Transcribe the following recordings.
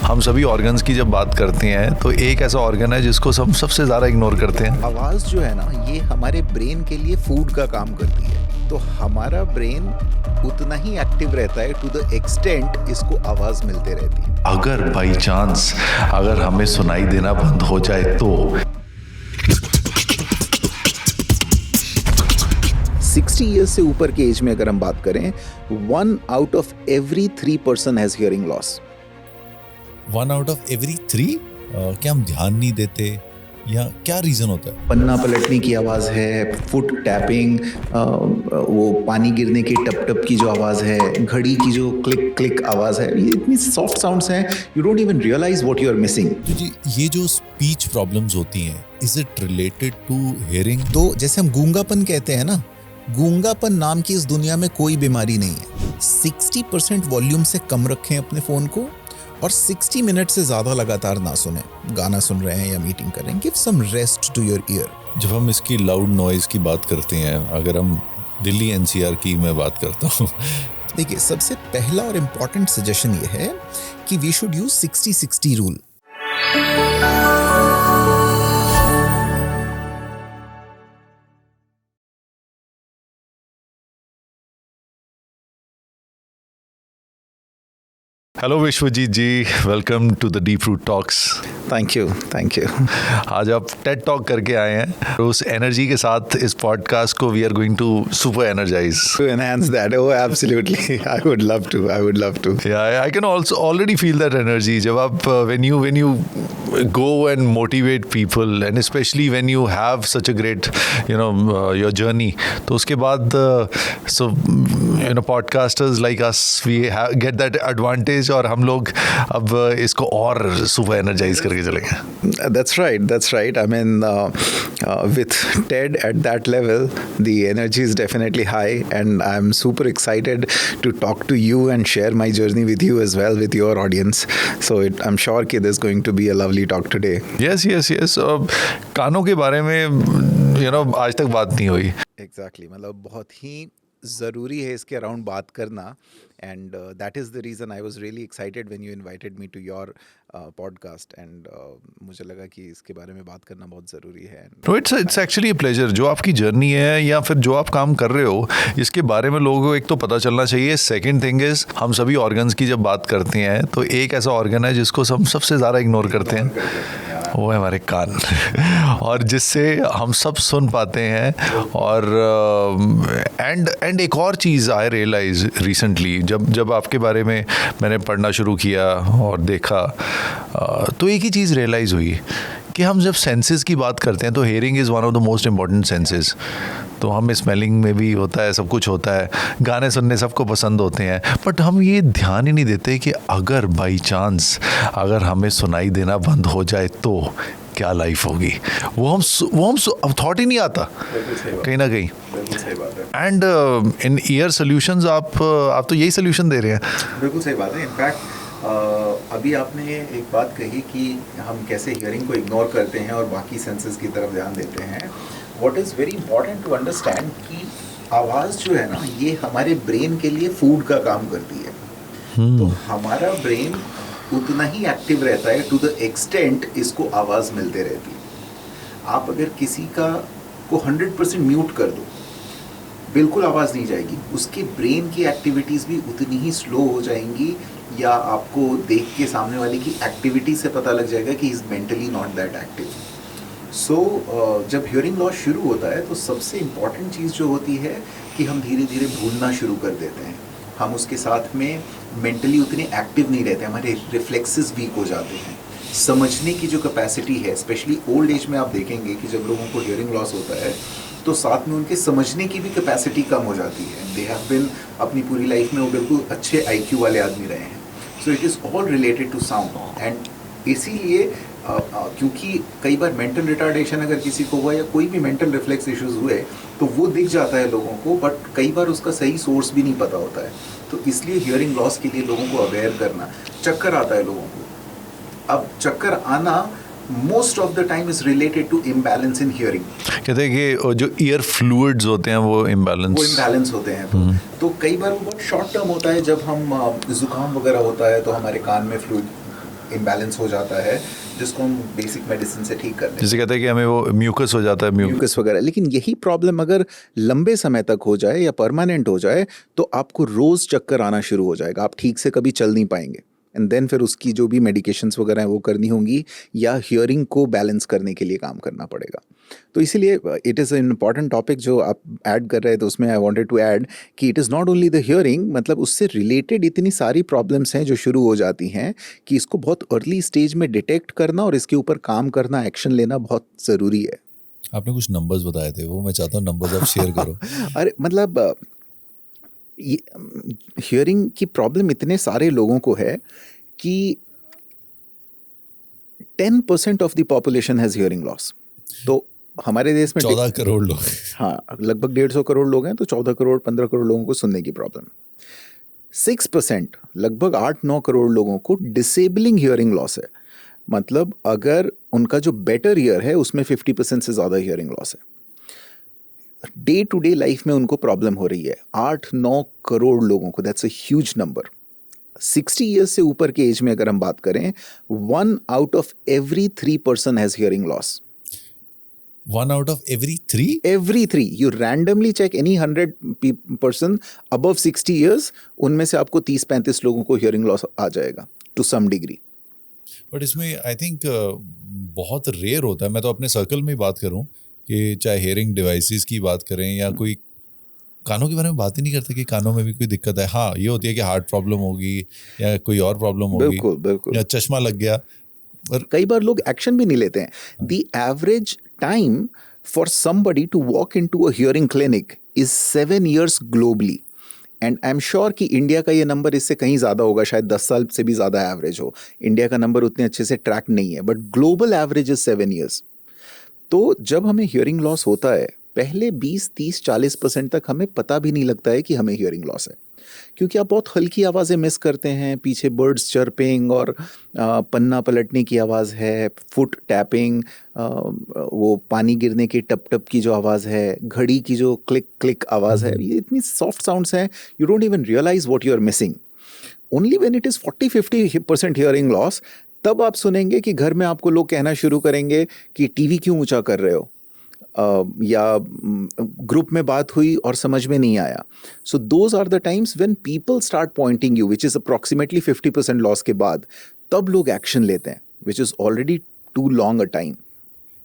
हम सभी ऑर्गन्स की जब बात करते हैं तो एक ऐसा ऑर्गन है जिसको हम सबसे ज़्यादा इग्नोर करते हैं। आवाज़ जो है ना, ये हमारे ब्रेन के लिए फूड का काम करती है। तो हमारा ब्रेन उतना ही एक्टिव रहता है टू द एक्सटेंट इसको आवाज़ मिलते रहती है। अगर बाई चांस अगर हमें सुनाई देना बंद हो जाए तो 60 ईयर्स से ऊपर के एज में अगर हम बात करें, 1 out of every 3 person has hearing loss. 1 out of every 3? क्या हम ध्यान नहीं देते या क्या रीजन होता है? पन्ना पलटने की आवाज़ है, फुट टैपिंग, वो पानी गिरने की टप टप की जो आवाज़ है, घड़ी की जो क्लिक क्लिक आवाज़ है, ये इतनी सॉफ्ट साउंड्स हैं, you don't even realise what you are missing. तो जी ये जो स्पीच प्रॉब्लम्स होती हैं, is it related to hearing? तो जैसे हम गूंगापन कहते हैं ना, गूंगापन नाम की इस दुनिया में कोई बीमारी नहीं है। 60% वॉल्यूम से कम रखें अपने फ़ोन को और 60 मिनट से ज़्यादा लगातार ना सुने। गाना सुन रहे हैं या मीटिंग कर रहे हैं, give some rest to your ear. जब हम इसकी लाउड नॉइज की बात करते हैं, अगर हम दिल्ली एनसीआर की मैं बात करता हूँ, देखिए सबसे पहला और इम्पॉर्टेंट सजेशन ये है कि we should use 60-60 rule. Hello Vishwajeet ji, welcome to the deep root talks. Thank you. आज आप टेड टॉक करके आए हैं, उस एनर्जी के साथ इस पॉडकास्ट को we are going to super energise To enhance that, oh absolutely, I would love to. Yeah, I can also already feel that energy. जब आप when you go and motivate people and especially when you have such a great your journey, तो उसके बाद so podcasters like us we get that advantage और हम लोग अब इसको और सुपर एनर्जाइज करके चलेंगे। That's right. I mean, with TED at that level, the energy is definitely high, and I'm super excited to talk to you and share my journey with you as well, with your audience. So I'm sure कि there's going to be a lovely talk today. Yes. कानों के बारे में आज तक बात नहीं हुई। Exactly, मतलब बहुत ही ज़रूरी है इसके अराउंड बात करना, and that is the reason I was really excited when you invited me to your podcast, and मुझे लगा कि इसके बारे में बात करना बहुत ज़रूरी है। तो इट्स एक्चुअली प्लेजर। जो आपकी जर्नी है या फिर जो आप काम कर रहे हो, इसके बारे में लोगों को एक तो पता चलना चाहिए। सेकंड थिंग इज, हम सभी ऑर्गन्स की जब बात करते हैं तो एक ऐसा ऑर्गन है जिसको हम सबसे ज़्यादा इग्नोर करते हैं, वो है हमारे कान और जिससे हम सब सुन पाते हैं। और एंड एक और चीज़ आई रियलाइज रिसेंटली, जब आपके बारे में मैंने पढ़ना शुरू किया और देखा, तो एक ही चीज़ रियलाइज़ हुई कि हम जब सेंसेस की बात करते हैं तो hearing is one of the most important senses. तो हम स्मेलिंग में भी होता है, सब कुछ होता है, गाने सुनने सबको पसंद होते हैं, बट हम ये ध्यान ही नहीं देते कि अगर बाई चांस अगर हमें सुनाई देना बंद हो जाए तो क्या लाइफ होगी। वो हम अब थॉट ही नहीं आता कहीं ना कहीं। एंड इन ईयर सोल्यूशंस आप तो यही सोल्यूशन दे रहे हैं। बिल्कुल सही बात है। इनफैक्ट अभी आपने एक बात कही कि हम कैसे हियरिंग को इग्नोर करते हैं और बाकी सेंसेस की तरफ ध्यान देते हैं। What is very important to understand कि आवाज़ जो है ना, ये हमारे ब्रेन के लिए फूड का काम करती है। तो हमारा ब्रेन उतना ही एक्टिव रहता है टू द एक्सटेंट इसको आवाज़ मिलते रहती है। आप अगर किसी को 100% म्यूट कर दो, बिल्कुल आवाज़ नहीं जाएगी, उसके ब्रेन की एक्टिविटीज़ भी उतनी ही स्लो हो जाएंगी, या आपको देख के सामने वाले की एक्टिविटी से पता लग जाएगा कि is mentally not that active. So जब हियरिंग लॉस शुरू होता है तो सबसे इम्पॉर्टेंट चीज़ जो होती है कि हम धीरे धीरे भूलना शुरू कर देते हैं। हम उसके साथ में मेंटली उतने एक्टिव नहीं रहते, हमारे रिफ्लेक्सेस वीक हो जाते हैं। समझने की जो कैपेसिटी है, स्पेशली ओल्ड एज में आप देखेंगे कि जब लोगों को हियरिंग लॉस होता है तो साथ में उनके समझने की भी कैपेसिटी कम हो जाती है। दे हैव बिन अपनी पूरी लाइफ में वो बिल्कुल अच्छे IQ वाले आदमी रहे हैं। So it is all related to sound. And इसीलिए क्योंकि कई बार मेंटल रिटार्डेशन अगर किसी को हुआ या कोई भी मेंटल रिफ्लेक्स इश्यूज हुए तो वो दिख जाता है लोगों को, बट कई बार उसका सही सोर्स भी नहीं पता होता है। तो इसलिए हियरिंग लॉस के लिए लोगों को अवेयर करना। चक्कर आता है लोगों को, अब चक्कर आना most of the time is related to imbalance in hearing. कहते हैं कि जो ईयर फ्लूइड्स होते हैं वो इम्बैलेंस होते हैं। तो कई बार वो बहुत शॉर्ट टर्म होता है। जब हम जुकाम वगैरह होता है तो हमारे कान में फ्लूइड इम्बैलेंस हो जाता है, जिसको हम बेसिक मेडिसिन से ठीक कर देते हैं। जिसे कहते हैं कि हमें वो म्यूकस हो जाता है, म्यूकस वगैरह। लेकिन यही प्रॉब्लम अगर लंबे समय तक हो जाए या परमानेंट हो जाए तो आपको रोज चक्कर आना शुरू हो जाएगा, आप ठीक से कभी चल नहीं पाएंगे, एंड देन फिर उसकी जो भी मेडिकेशंस वगैरह हैं वो करनी होंगी या हियरिंग को बैलेंस करने के लिए काम करना पड़ेगा। तो इसीलिए it is an important topic जो आप ऐड कर रहे हैं, तो उसमें आई वांटेड टू ऐड कि it is not only the hearing, मतलब उससे रिलेटेड इतनी सारी प्रॉब्लम्स हैं जो शुरू हो जाती हैं कि इसको बहुत अर्ली स्टेज में डिटेक्ट करना और इसके ऊपर काम करना, एक्शन लेना बहुत ज़रूरी है। आपने कुछ नंबर्स बताए थे, वो मैं चाहता हूँ नंबर्स आप शेयर करो। अरे मतलब हियरिंग की प्रॉब्लम इतने सारे लोगों को है कि 10% of the population has hearing loss. तो हमारे देश में 14 करोड़ लोग। हाँ, लगभग 150 करोड़ लोग हैं, तो 14 करोड़ 15 करोड़ लोगों को सुनने की प्रॉब्लम है। 6% लगभग 8-9 करोड़ लोगों को डिसेबलिंग हियरिंग लॉस है, मतलब अगर उनका जो बेटर ईयर है उसमें 50% से ज़्यादा हियरिंग लॉस है। डे टू डे लाइफ में उनको प्रॉब्लम हो रही है 8-9 करोड़ लोगों को, that's a huge number. 60 years से ऊपर के एज में अगर हम बात करें, 1 out of every 3 person has hearing loss. 1 out of every 3? Every 3. You randomly check any 100 person above 60 years, उनमें से आपको 30-35 लोगों को hearing loss आ जाएगा to some degree. बट इसमें आई थिंक बहुत रेयर होता है। मैं तो अपने सर्कल में ही बात करूं कि चाहे हेयरिंग डिवाइसेस की बात करें या कोई कानों के बारे में बात ही नहीं करते कि कानों में भी कोई दिक्कत है। हाँ, ये होती है कि हार्ट प्रॉब्लम होगी या कोई और प्रॉब्लम होगी, बिल्कुल बिल्कुल, या चश्मा लग गया। और कई बार लोग एक्शन भी नहीं लेते हैं। The average time for somebody to walk into a hearing clinic is 7 years globally, and I am sure कि इंडिया का ये नंबर इससे कहीं ज़्यादा होगा, शायद 10 साल से भी ज़्यादा एवरेज हो। इंडिया का नंबर उतने अच्छे से ट्रैक नहीं है, but global average is 7 years। तो जब हमें हियरिंग लॉस होता है, पहले 20-30-40% तक हमें पता भी नहीं लगता है कि हमें हियरिंग लॉस है, क्योंकि आप बहुत हल्की आवाज़ें मिस करते हैं, पीछे बर्ड्स चर्पिंग और पन्ना पलटने की आवाज़ है, फुट टैपिंग, वो पानी गिरने की टप टप की जो आवाज़ है, घड़ी की जो क्लिक क्लिक आवाज़ है, ये इतनी सॉफ्ट साउंड्स हैं, you don't even realise what you are missing. Only when it is 40-50% hearing loss, तब आप सुनेंगे कि घर में आपको लोग कहना शुरू करेंगे कि टीवी क्यों ऊंचा कर रहे हो, या ग्रुप में बात हुई और समझ में नहीं आया। So those are the times when people start pointing you, which is approximately 50% loss के बाद, तब लोग एक्शन लेते हैं, which is already too long a time.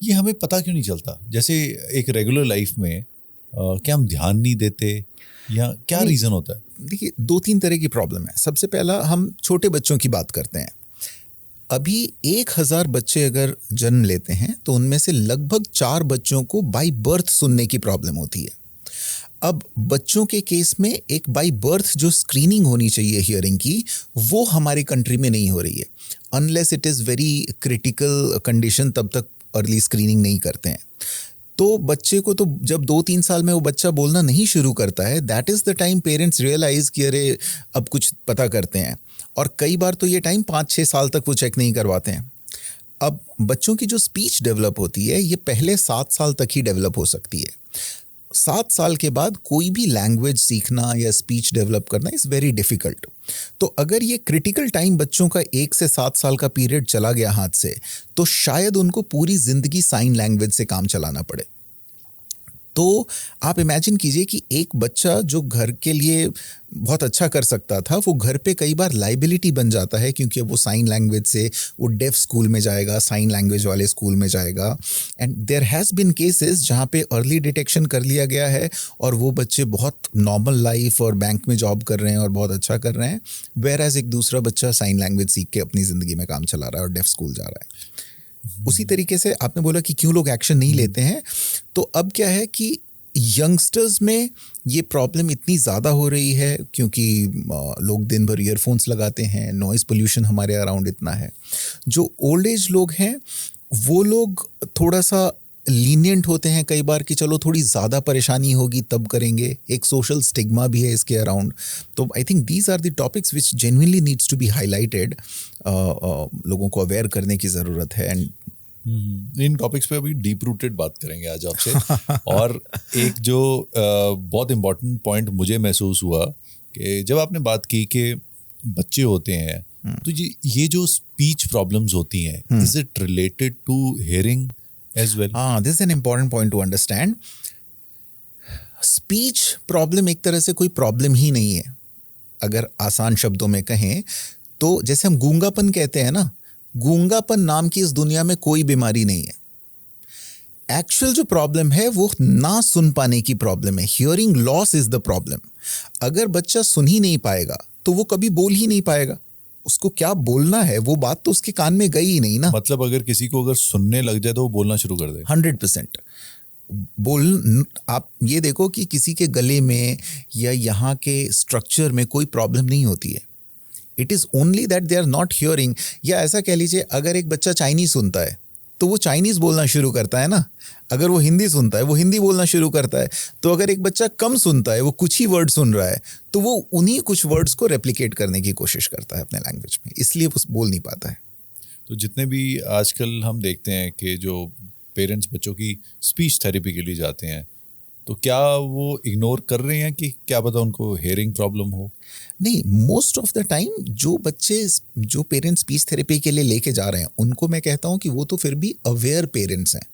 ये हमें पता क्यों नहीं चलता? जैसे एक रेगुलर लाइफ में क्या हम ध्यान नहीं देते या क्या रीज़न होता है? देखिए, 2-3 तरह की प्रॉब्लम है। सबसे पहला, हम छोटे बच्चों की बात करते हैं। अभी 1000 बच्चे अगर जन्म लेते हैं तो उनमें से लगभग 4 बच्चों को बाय बर्थ सुनने की प्रॉब्लम होती है। अब बच्चों के केस में एक बाय बर्थ जो स्क्रीनिंग होनी चाहिए हियरिंग की, वो हमारी कंट्री में नहीं हो रही है। Unless it is very critical condition, तब तक अर्ली स्क्रीनिंग नहीं करते हैं। तो बच्चे को तो जब 2-3 साल में वो बच्चा बोलना नहीं शुरू करता है, that is the time parents realise कि अरे अब कुछ पता करते हैं। और कई बार तो ये टाइम 5-6 साल तक वो चेक नहीं करवाते हैं। अब बच्चों की जो स्पीच डेवलप होती है, ये पहले 7 साल तक ही डेवलप हो सकती है। 7 साल के बाद कोई भी लैंग्वेज सीखना या स्पीच डेवलप करना इज़ वेरी डिफ़िकल्ट। तो अगर ये क्रिटिकल टाइम बच्चों का 1 से 7 साल का पीरियड चला गया हाथ से, तो शायद उनको पूरी ज़िंदगी साइन लैंग्वेज से काम चलाना पड़े। तो आप इमेजिन कीजिए कि एक बच्चा जो घर के लिए बहुत अच्छा कर सकता था, वो घर पे कई बार लाइबिलिटी बन जाता है, क्योंकि अब वो साइन लैंग्वेज से वो डेफ स्कूल में जाएगा, साइन लैंग्वेज वाले स्कूल में जाएगा। And there has been cases जहाँ पे अर्ली डिटेक्शन कर लिया गया है और वो बच्चे बहुत नॉर्मल लाइफ और बैंक में जॉब कर रहे हैं और बहुत अच्छा कर रहे हैं, वेयर एज एक दूसरा बच्चा साइन लैंग्वेज सीख के अपनी ज़िंदगी में काम चला रहा है और डेफ स्कूल जा रहा है। उसी तरीके से आपने बोला कि क्यों लोग एक्शन नहीं लेते हैं, तो अब क्या है कि यंगस्टर्स में ये प्रॉब्लम इतनी ज़्यादा हो रही है क्योंकि लोग दिन भर ईयरफोन्स लगाते हैं, नॉइज़ पोल्यूशन हमारे अराउंड इतना है। जो ओल्ड एज लोग हैं वो लोग थोड़ा सा लीनियंट होते हैं कई बार कि चलो थोड़ी ज़्यादा परेशानी होगी तब करेंगे। एक सोशल स्टिग्मा भी है इसके अराउंड। तो I think these are the topics which genuinely needs to be highlighted. लोगों को अवेयर करने की ज़रूरत है। एंड इन टॉपिक्स पे अभी डीप रूटेड बात करेंगे आज आपसे। और एक जो बहुत इम्पोर्टेंट पॉइंट मुझे महसूस हुआ कि जब आपने बात की कि बच्चे होते हैं तो ये जो स्पीच प्रॉब्लम्स होती हैं, is it related to hearing as well? This is an important point to understand. Speech problem एक तरह से कोई प्रॉब्लम ही नहीं है. अगर आसान शब्दों में कहें तो जैसे हम गूंगापन कहते हैं ना, गूंगापन नाम की इस दुनिया में कोई बीमारी नहीं है. एक्चुअल जो प्रॉब्लम है वो ना सुन पाने की प्रॉब्लम है. Hearing loss is the problem. अगर बच्चा सुन ही नहीं पाएगा तो वो कभी बोल ही नहीं पाएगा. उसको क्या बोलना है वो बात तो उसके कान में गई ही नहीं ना. मतलब अगर किसी को अगर सुनने लग जाए तो वो बोलना शुरू कर दे. 100% आप ये देखो कि किसी के गले में या यहाँ के स्ट्रक्चर में कोई प्रॉब्लम नहीं होती है. It is only that they are not hearing. या ऐसा कह लीजिए, अगर एक बच्चा चाइनीज़ सुनता है तो वो चाइनीज़ बोलना शुरू करता है ना. अगर वो हिंदी सुनता है वो हिंदी बोलना शुरू करता है. तो अगर एक बच्चा कम सुनता है, वो कुछ ही वर्ड सुन रहा है, तो वो उन्हीं कुछ वर्ड्स को रेप्लिकेट करने की कोशिश करता है अपने लैंग्वेज में, इसलिए वो बोल नहीं पाता है. तो जितने भी आजकल हम देखते हैं कि जो पेरेंट्स बच्चों की स्पीच थेरेपी के लिए जाते हैं, तो क्या वो इग्नोर कर रहे हैं कि क्या पता उनको हेयरिंग प्रॉब्लम हो? नहीं, मोस्ट ऑफ द टाइम जो पेरेंट्स स्पीच थेरेपी के लिए लेके जा रहे हैं उनको मैं कहता हूँ कि वो तो फिर भी अवेयर पेरेंट्स हैं.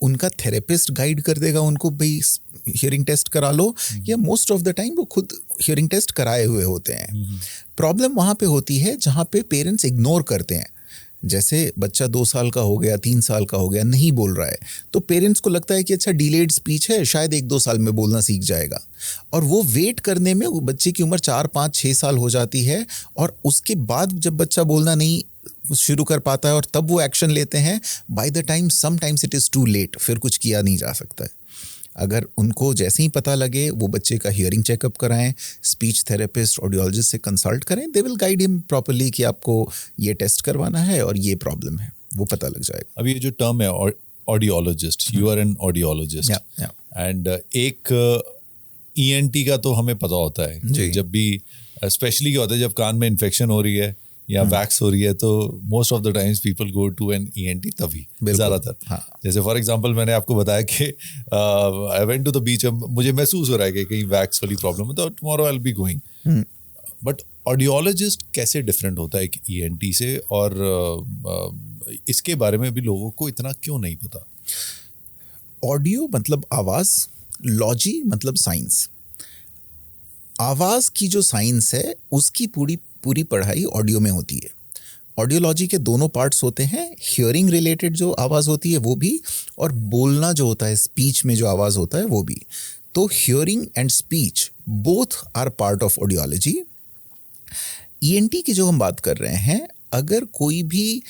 उनका थेरेपिस्ट गाइड कर देगा उनको, भाई हियरिंग टेस्ट करा लो, या मोस्ट ऑफ द टाइम वो खुद हियरिंग टेस्ट कराए हुए होते हैं. प्रॉब्लम वहाँ पे होती है जहाँ पे पेरेंट्स इग्नोर करते हैं. जैसे बच्चा 2 साल का हो गया, 3 साल का हो गया, नहीं बोल रहा है, तो पेरेंट्स को लगता है कि अच्छा डिलेड स्पीच है, शायद 1-2 साल में बोलना सीख जाएगा. और वो वेट करने में वो बच्चे की उम्र 4, 5, 6 साल हो जाती है. और उसके बाद जब बच्चा बोलना नहीं शुरू कर पाता है और तब वो एक्शन लेते हैं, by the time sometimes it is too late. फिर कुछ किया नहीं जा सकता है. अगर उनको जैसे ही पता लगे वो बच्चे का हियरिंग चेकअप कराएं, स्पीच थेरेपिस्ट, ऑडियोलॉजिस्ट से कंसल्ट करें. They will guide him properly कि आपको ये टेस्ट करवाना है और ये प्रॉब्लम है, वो पता लग जाएगा. अब ये जो टर्म है audiologist, you are an audiologist, and एक ENT का तो हमें पता होता है कि जब भी स्पेशली क्या होता है, जब कान में इन्फेक्शन हो रही है या वैक्स हो रही है, तो most of the times people go to an ENT तभी ज़्यादातर. जैसे फॉर एग्जांपल मैंने आपको बताया कि I went to the beach, मुझे महसूस हो रहा है कि कहीं वैक्स वाली प्रॉब्लम है, तो tomorrow I will be going. But audiologist कैसे डिफरेंट होता है एक ENT से, और इसके बारे में भी लोगों को इतना क्यों नहीं पता? ऑडियो मतलब आवाज़, लॉजी मतलब साइंस. आवाज़ की जो साइंस है उसकी पूरी पढ़ाई ऑडियो में होती है. ऑडियोलॉजी के दोनों पार्ट्स होते हैं. हियरिंग रिलेटेड जो आवाज़ होती है वो भी, और बोलना जो होता है, स्पीच में जो आवाज़ होता है वो भी. तो hearing and speech both are part of audiology. ENT की जो हम बात कर रहे हैं, अगर कोई भी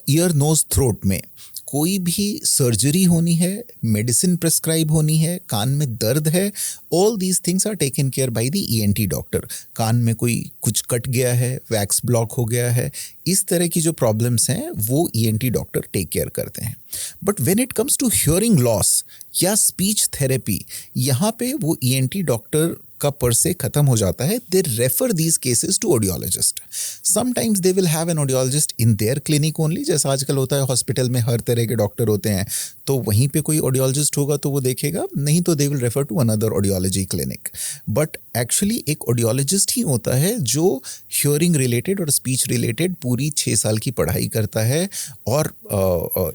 ईयर नोज थ्रोट में कोई भी सर्जरी होनी है, मेडिसिन प्रिस्क्राइब होनी है, कान में दर्द है, all these things are taken care by the ENT doctor. कान में कोई कुछ कट गया है, वैक्स ब्लॉक हो गया है, इस तरह की जो प्रॉब्लम्स हैं वो ENT डॉक्टर टेक केयर करते हैं. But when it comes to hearing loss या स्पीच थेरेपी, यहाँ पे वो ENT डॉक्टर का पर से खत्म हो जाता है. They refer these cases to audiologist. Sometimes they will have an audiologist in their clinic only, जैसा आजकल होता है हॉस्पिटल में हर तरह के डॉक्टर होते हैं, तो वहीं पे कोई ऑडियोलॉजिस्ट होगा तो वो देखेगा, नहीं तो they will refer to another audiology clinic. But actually एक ऑडियोलॉजिस्ट ही होता है जो हियरिंग रिलेटेड और स्पीच रिलेटेड पूरी 6 साल की पढ़ाई करता है और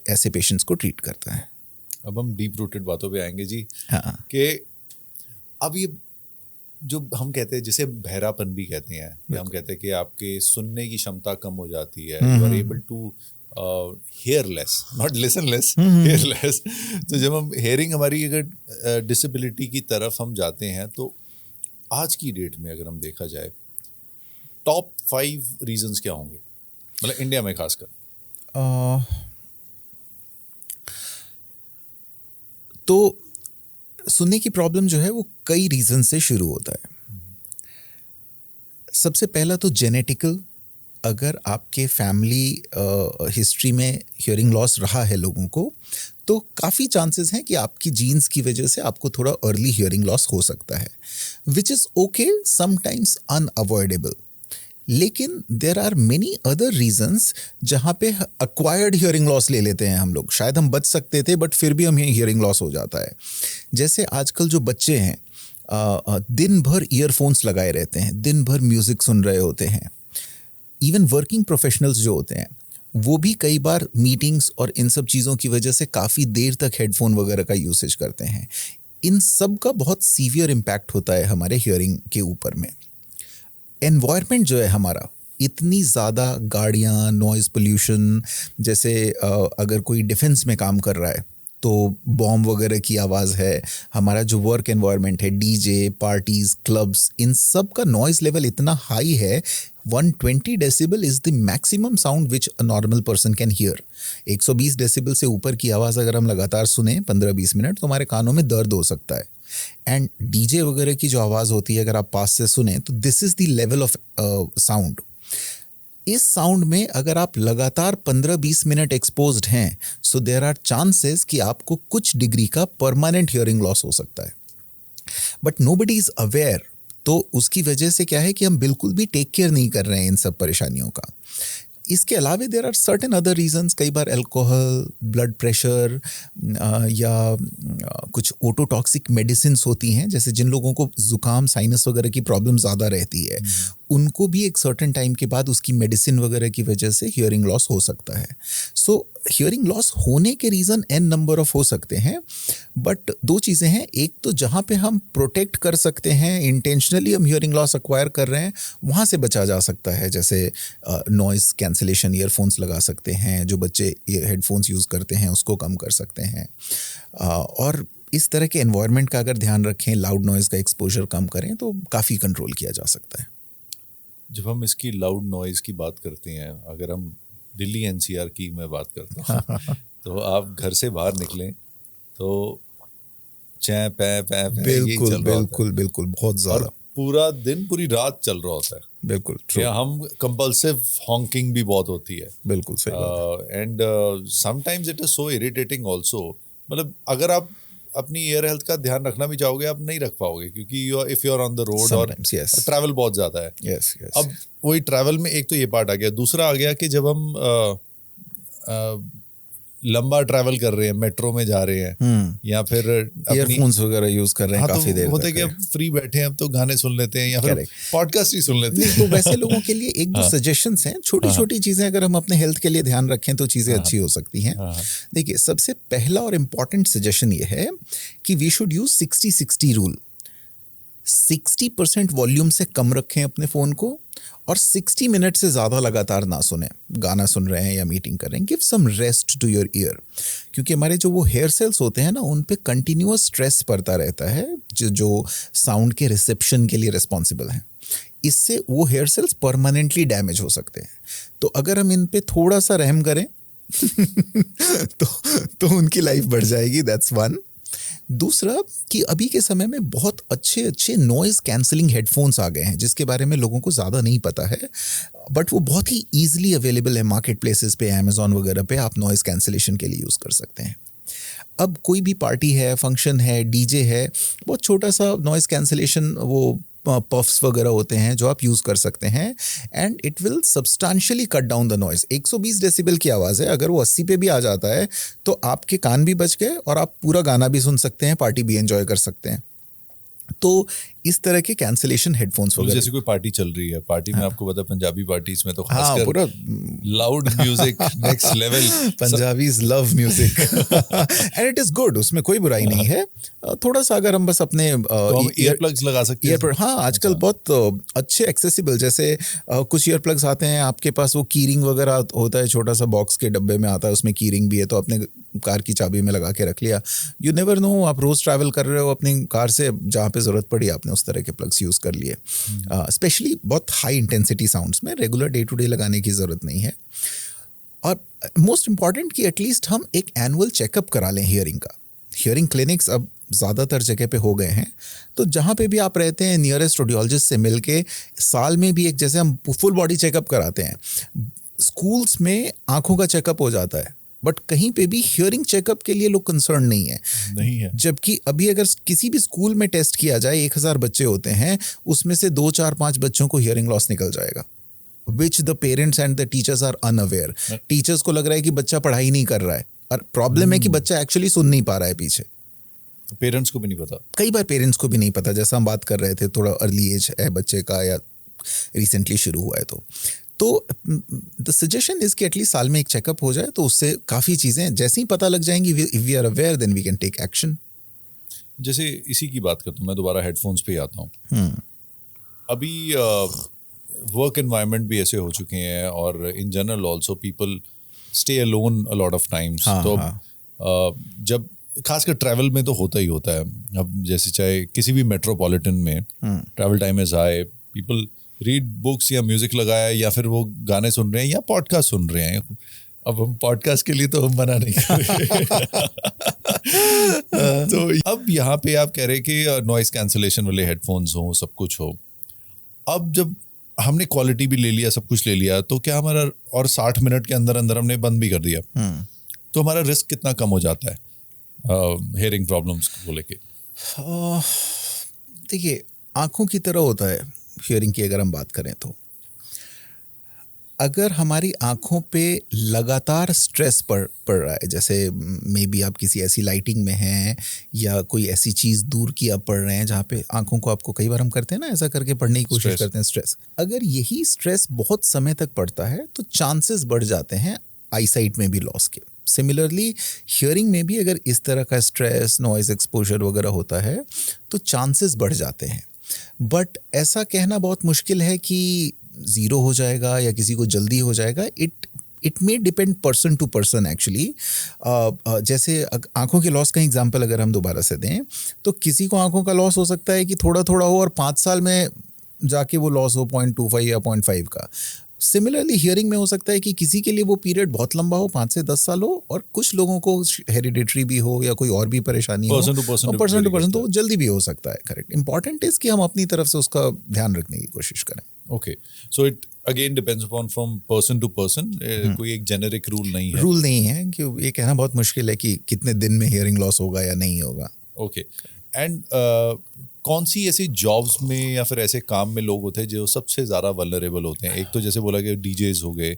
ऐसे पेशेंट्स को ट्रीट करता है. अब हम डीप रूटेड बातों पे आएंगे जी. हाँ. कि अब ये जो हम कहते हैं, जिसे बहरापन भी कहते हैं, या हम कहते हैं कि आपके सुनने की क्षमता कम हो जाती है, you are able to hear less, not listen less, hear less. तो जब हम हेयरिंग, हमारी अगर डिसेबिलिटी की तरफ हम जाते हैं, तो आज की डेट में अगर हम देखा जाए, टॉप 5 रीजंस क्या होंगे, मतलब इंडिया में खासकर? तो सुनने की प्रॉब्लम जो है वो कई रीज़न से शुरू होता है. सबसे पहला तो जेनेटिकल. अगर आपके फैमिली हिस्ट्री में हियरिंग लॉस रहा है लोगों को, तो काफ़ी चांसेस हैं कि आपकी जीन्स की वजह से आपको थोड़ा अर्ली हियरिंग लॉस हो सकता है, which is okay, sometimes unavoidable. लेकिन there are many other reasons जहाँ पे अक्वायर्ड हियरिंग लॉस ले लेते हैं हम लोग. शायद हम बच सकते थे बट फिर भी हमें हियरिंग लॉस हो जाता है. जैसे आजकल जो बच्चे हैं दिन भर ईयरफोन्स लगाए रहते हैं, दिन भर म्यूज़िक सुन रहे होते हैं. इवन वर्किंग प्रोफेशनल्स जो होते हैं वो भी कई बार मीटिंग्स और इन सब चीज़ों की वजह से काफ़ी देर तक हेडफोन वगैरह का यूसेज करते हैं। इन सब का बहुत सीवियर इम्पैक्ट होता है हमारे हियरिंग के ऊपर में। एनवायरनमेंट जो है हमारा, इतनी ज़्यादा गाड़ियाँ, नॉइज़ पोल्यूशन, जैसे अगर कोई डिफेंस में काम कर रहा है तो बॉम्ब वगैरह की आवाज़ है, हमारा जो वर्क एनवायरनमेंट है, डीजे, पार्टीज़, क्लब्स, इन सब का नॉइज़ लेवल इतना हाई है। 120 decibel is the maximum sound which a normal person can hear. 120 decibel से ऊपर की आवाज़ अगर हम लगातार सुने 15-20 मिनट तो हमारे कानों में दर्द हो सकता है। एंड डीजे वगैरह की जो आवाज़ होती है अगर आप पास से सुने तो this is the level of sound. इस साउंड में अगर आप लगातार 15-20 मिनट एक्सपोज्ड हैं, सो देयर आर चांसेस कि आपको कुछ डिग्री का परमानेंट हियरिंग लॉस हो सकता है। बट नोबडी इज़ अवेयर, तो उसकी वजह से क्या है कि हम बिल्कुल भी टेक केयर नहीं कर रहे हैं इन सब परेशानियों का। इसके अलावा there are certain other reasons, कई बार अल्कोहल, ब्लड प्रेशर या कुछ ओटोटॉक्सिक मेडिसिन होती हैं, जैसे जिन लोगों को ज़ुकाम, साइनस वगैरह की प्रॉब्लम ज़्यादा रहती है उनको भी एक सर्टेन टाइम के बाद उसकी मेडिसिन वगैरह की वजह से हियरिंग लॉस हो सकता है। सो हियरिंग लॉस होने के रीज़न n नंबर ऑफ हो सकते हैं, बट दो चीज़ें हैं। एक तो जहाँ पे हम प्रोटेक्ट कर सकते हैं, इंटेंशनली हम हियरिंग लॉस एक्वायर कर रहे हैं, वहाँ से बचा जा सकता है। जैसे नॉइज़ कैंसिलेशन ईयरफोन्स लगा सकते हैं, जो बच्चे हेडफोन्स यूज़ करते हैं उसको कम कर सकते हैं, और इस तरह के एनवायरनमेंट का अगर ध्यान रखें, लाउड नॉइज़ का एक्सपोजर कम करें तो काफ़ी कंट्रोल किया जा सकता है। जब हम इसकी लाउड नॉइज़ की बात करते हैं, अगर हम दिल्ली एनसीआर की मैं बात करता हूँ तो आप घर से बाहर निकलें तो चैं पै पै बिल्कुल बिल्कुल बिल्कुल, बहुत ज़्यादा, पूरा दिन पूरी रात चल रहा होता है। बिल्कुल या हम कंपल्सिव हॉन्किंग भी बहुत होती है। बिल्कुल सही। And sometimes it is so irritating also. मतलब अगर आप अपनी ईयर हेल्थ का ध्यान रखना भी चाहोगे आप नहीं रख पाओगे, क्योंकि if you are on the road और ट्रैवल बहुत ज़्यादा है। अब वही ट्रैवल में एक तो ये पार्ट आ गया, दूसरा आ गया कि जब हम लंबा ट्रैवल कर रहे हैं, मेट्रो में जा रहे हैं या फिर ईयरफोन्स वगैरह यूज कर रहे हैं, काफी देर होते कि अब फ्री बैठे हैं अब तो गाने सुन लेते हैं या फिर पॉडकास्ट ही सुन लेते हैं। तो वैसे लोगों के लिए एक दो सजेशंस हैं, छोटी छोटी चीजें अगर हम अपने हेल्थ के लिए ध्यान रखें तो चीजें अच्छी हो सकती हैं। देखिए, सबसे पहला और इम्पॉर्टेंट सजेशन ये है कि we should use 60-60 rule. 60% volume से कम रखें अपने फ़ोन को और 60 मिनट से ज़्यादा लगातार ना सुने। गाना सुन रहे हैं या मीटिंग कर रहे हैं, give some rest to your ear, क्योंकि हमारे जो वो हेयर सेल्स होते हैं ना, उन पे कंटिन्यूअस स्ट्रेस पड़ता रहता है जो साउंड के रिसेप्शन के लिए रिस्पॉन्सिबल हैं। इससे वो हेयर सेल्स परमानेंटली डैमेज हो सकते हैं। तो अगर हम इन पे थोड़ा सा रहम करें तो उनकी लाइफ बढ़ जाएगी। That's one. दूसरा कि अभी के समय में बहुत अच्छे अच्छे नॉइज़ कैंसलिंग हेडफोन्स आ गए हैं, जिसके बारे में लोगों को ज़्यादा नहीं पता है, बट वो बहुत ही ईजिली अवेलेबल है मार्केट प्लेसेस पे, अमेज़ॉन वगैरह पे आप नॉइज़ कैंसलेशन के लिए यूज़ कर सकते हैं। अब कोई भी पार्टी है, फंक्शन है, डीजे है, बहुत छोटा सा नॉइज़ कैंसलेशन वो पफ्स वगैरह होते हैं जो आप यूज़ कर सकते हैं, and it will substantially cut down the noise. 120 decibel की आवाज़ है, अगर वो 80 पे भी आ जाता है तो आपके कान भी बच गए और आप पूरा गाना भी सुन सकते हैं, पार्टी भी एंजॉय कर सकते हैं। तो इस तरह के कैंसलेशन हेडफोन्स वगैरह, जैसे कोई पार्टी चल रही है, पार्टी में आपको पता पंजाबी पार्टीज में तो खासकर पूरा loud music next level, Punjabis love music and it is good, उसमें कोई बुराई नहीं है। थोड़ा सा अगर हम बस अपने ईयर प्लग्स लगा सकते हैं। हाँ, आजकल बहुत अच्छे एक्सेसिबल, जैसे कुछ ईयर प्लग्स आते हैं आपके पास, वो कीरिंग वगैरह होता है, छोटा सा बॉक्स के डब्बे में आता है, उसमें कीरिंग भी है, तो अपने कार की चाबी में लगा के रख लिया। यू नेवर नो, आप रोज़ ट्रैवल कर रहे हो अपनी कार से, जहाँ पे ज़रूरत पड़ी आपने उस तरह के प्लग्स यूज़ कर लिए। स्पेशली बहुत हाई इंटेंसिटी साउंड्स में रेगुलर डे टू डे लगाने की ज़रूरत नहीं है। और मोस्ट इम्पॉर्टेंट कि एटलीस्ट हम एक एनुअल चेकअप करा लें हियरिंग का। हियरिंग क्लिनिक्स अब ज़्यादातर जगह पे हो गए हैं, तो जहाँ पे भी आप रहते हैं नियरेस्ट ऑडियोलॉजिस्ट से मिल के साल में भी एक, जैसे हम फुल बॉडी चेकअप कराते हैं, स्कूल्स में आँखों का चेकअप हो जाता है, बट कहीं पे भी हियरिंग चेकअप के लिए लोग कंसर्न नहीं है। जबकि अभी अगर किसी भी स्कूल में टेस्ट किया जाए, 1000 बच्चे होते हैं, उसमें से 2, 4, 5 बच्चों को हियरिंग लॉस निकल जाएगा, which the parents and the teachers are unaware. Teachers को लग रहा है कि बच्चा पढ़ाई नहीं कर रहा है, और प्रॉब्लम है कि बच्चा एक्चुअली सुन नहीं पा रहा है पीछे। पेरेंट्स को भी नहीं पता, कई बार पेरेंट्स को भी नहीं पता, जैसा हम बात कर रहे थे, थोड़ा अर्ली एज है बच्चे का या रिसेंटली शुरू हुआ है। तो द सजेशन इज कि एटलीस्ट साल में एक चेकअप हो जाए, तो उससे काफ़ी चीज़ें जैसे ही पता लग जाएंगी, if we are aware then we can take action. जैसे इसी की बात करता हूँ, मैं दोबारा हेडफोन्स पे ही आता हूँ। अभी वर्क एनवायरनमेंट भी ऐसे हो चुके हैं, और in general also people stay alone a lot of times. तो जब खासकर ट्रैवल में तो होता ही होता है। अब जैसे चाहे किसी भी मेट्रोपॉलिटन में travel time is high, people read books या म्यूजिक लगाया, या फिर वो गाने सुन रहे हैं या पॉडकास्ट सुन रहे हैं। अब हम पॉडकास्ट के लिए तो हम मना नहीं कर रहे। तो अब यहाँ पे आप कह रहे हैं कि नॉइस कैंसलेशन वाले हेडफोन्स हो, सब कुछ हो। अब जब हमने क्वालिटी भी ले लिया, सब कुछ ले लिया, तो क्या हमारा, और 60 मिनट के अंदर अंदर हमने बंद भी कर दिया, तो हमारा रिस्क कितना कम हो जाता है हेयरिंग प्रॉब्लम्स को लेके? देखिए, आँखों की तरह होता है हियरिंग की अगर हम बात करें तो। अगर हमारी आँखों पे लगातार स्ट्रेस पड़ रहा है, जैसे मे बी आप किसी ऐसी लाइटिंग में हैं या कोई ऐसी चीज़ दूर की आप पढ़ रहे हैं जहाँ पे आँखों को, आपको कई बार हम करते हैं ना ऐसा करके पढ़ने की कोशिश करते हैं, स्ट्रेस, अगर यही स्ट्रेस बहुत समय तक पड़ता है तो चांसेस बढ़ जाते हैं आईसाइट में भी लॉस के। सिमिलरली हियरिंग में भी अगर इस तरह का स्ट्रेस, नॉइज़ एक्सपोजर वगैरह होता है तो चांसेस बढ़ जाते हैं। बट ऐसा कहना बहुत मुश्किल है कि ज़ीरो हो जाएगा या किसी को जल्दी हो जाएगा। It may depend person to person actually. जैसे आँखों के लॉस का एग्जांपल अगर हम दोबारा से दें, तो किसी को आँखों का लॉस हो सकता है कि थोड़ा थोड़ा हो और 5 साल में जाके वो लॉस हो 0.25 या 0.5 का। सिमिलरली हियरिंग में हो सकता है कि किसी के लिए वो पीरियड बहुत लंबा हो, 5 से 10 साल हो, और कुछ लोगों को हेरिडिटरी भी हो या कोई और भी परेशानी हो, पर्सन टू पर्सन तो वो जल्दी भी हो सकता है। करेक्ट। इंपॉर्टेंट इज कि हम अपनी तरफ से उसका ध्यान रखने की कोशिश करें। Okay, so it again depends upon from person to person. कोई एक जेनेरिक रूल नहीं है। रूल नहीं है कि ये कहना बहुत मुश्किल है कि कितने दिन में हियरिंग लॉस होगा या नहीं होगा। ओके, एंड कौन सी ऐसी जॉब्स में या फिर ऐसे काम में लोग होते हैं जो सबसे ज़्यादा वल्नरेबल होते हैं? एक तो जैसे बोला कि डीजेज हो गए।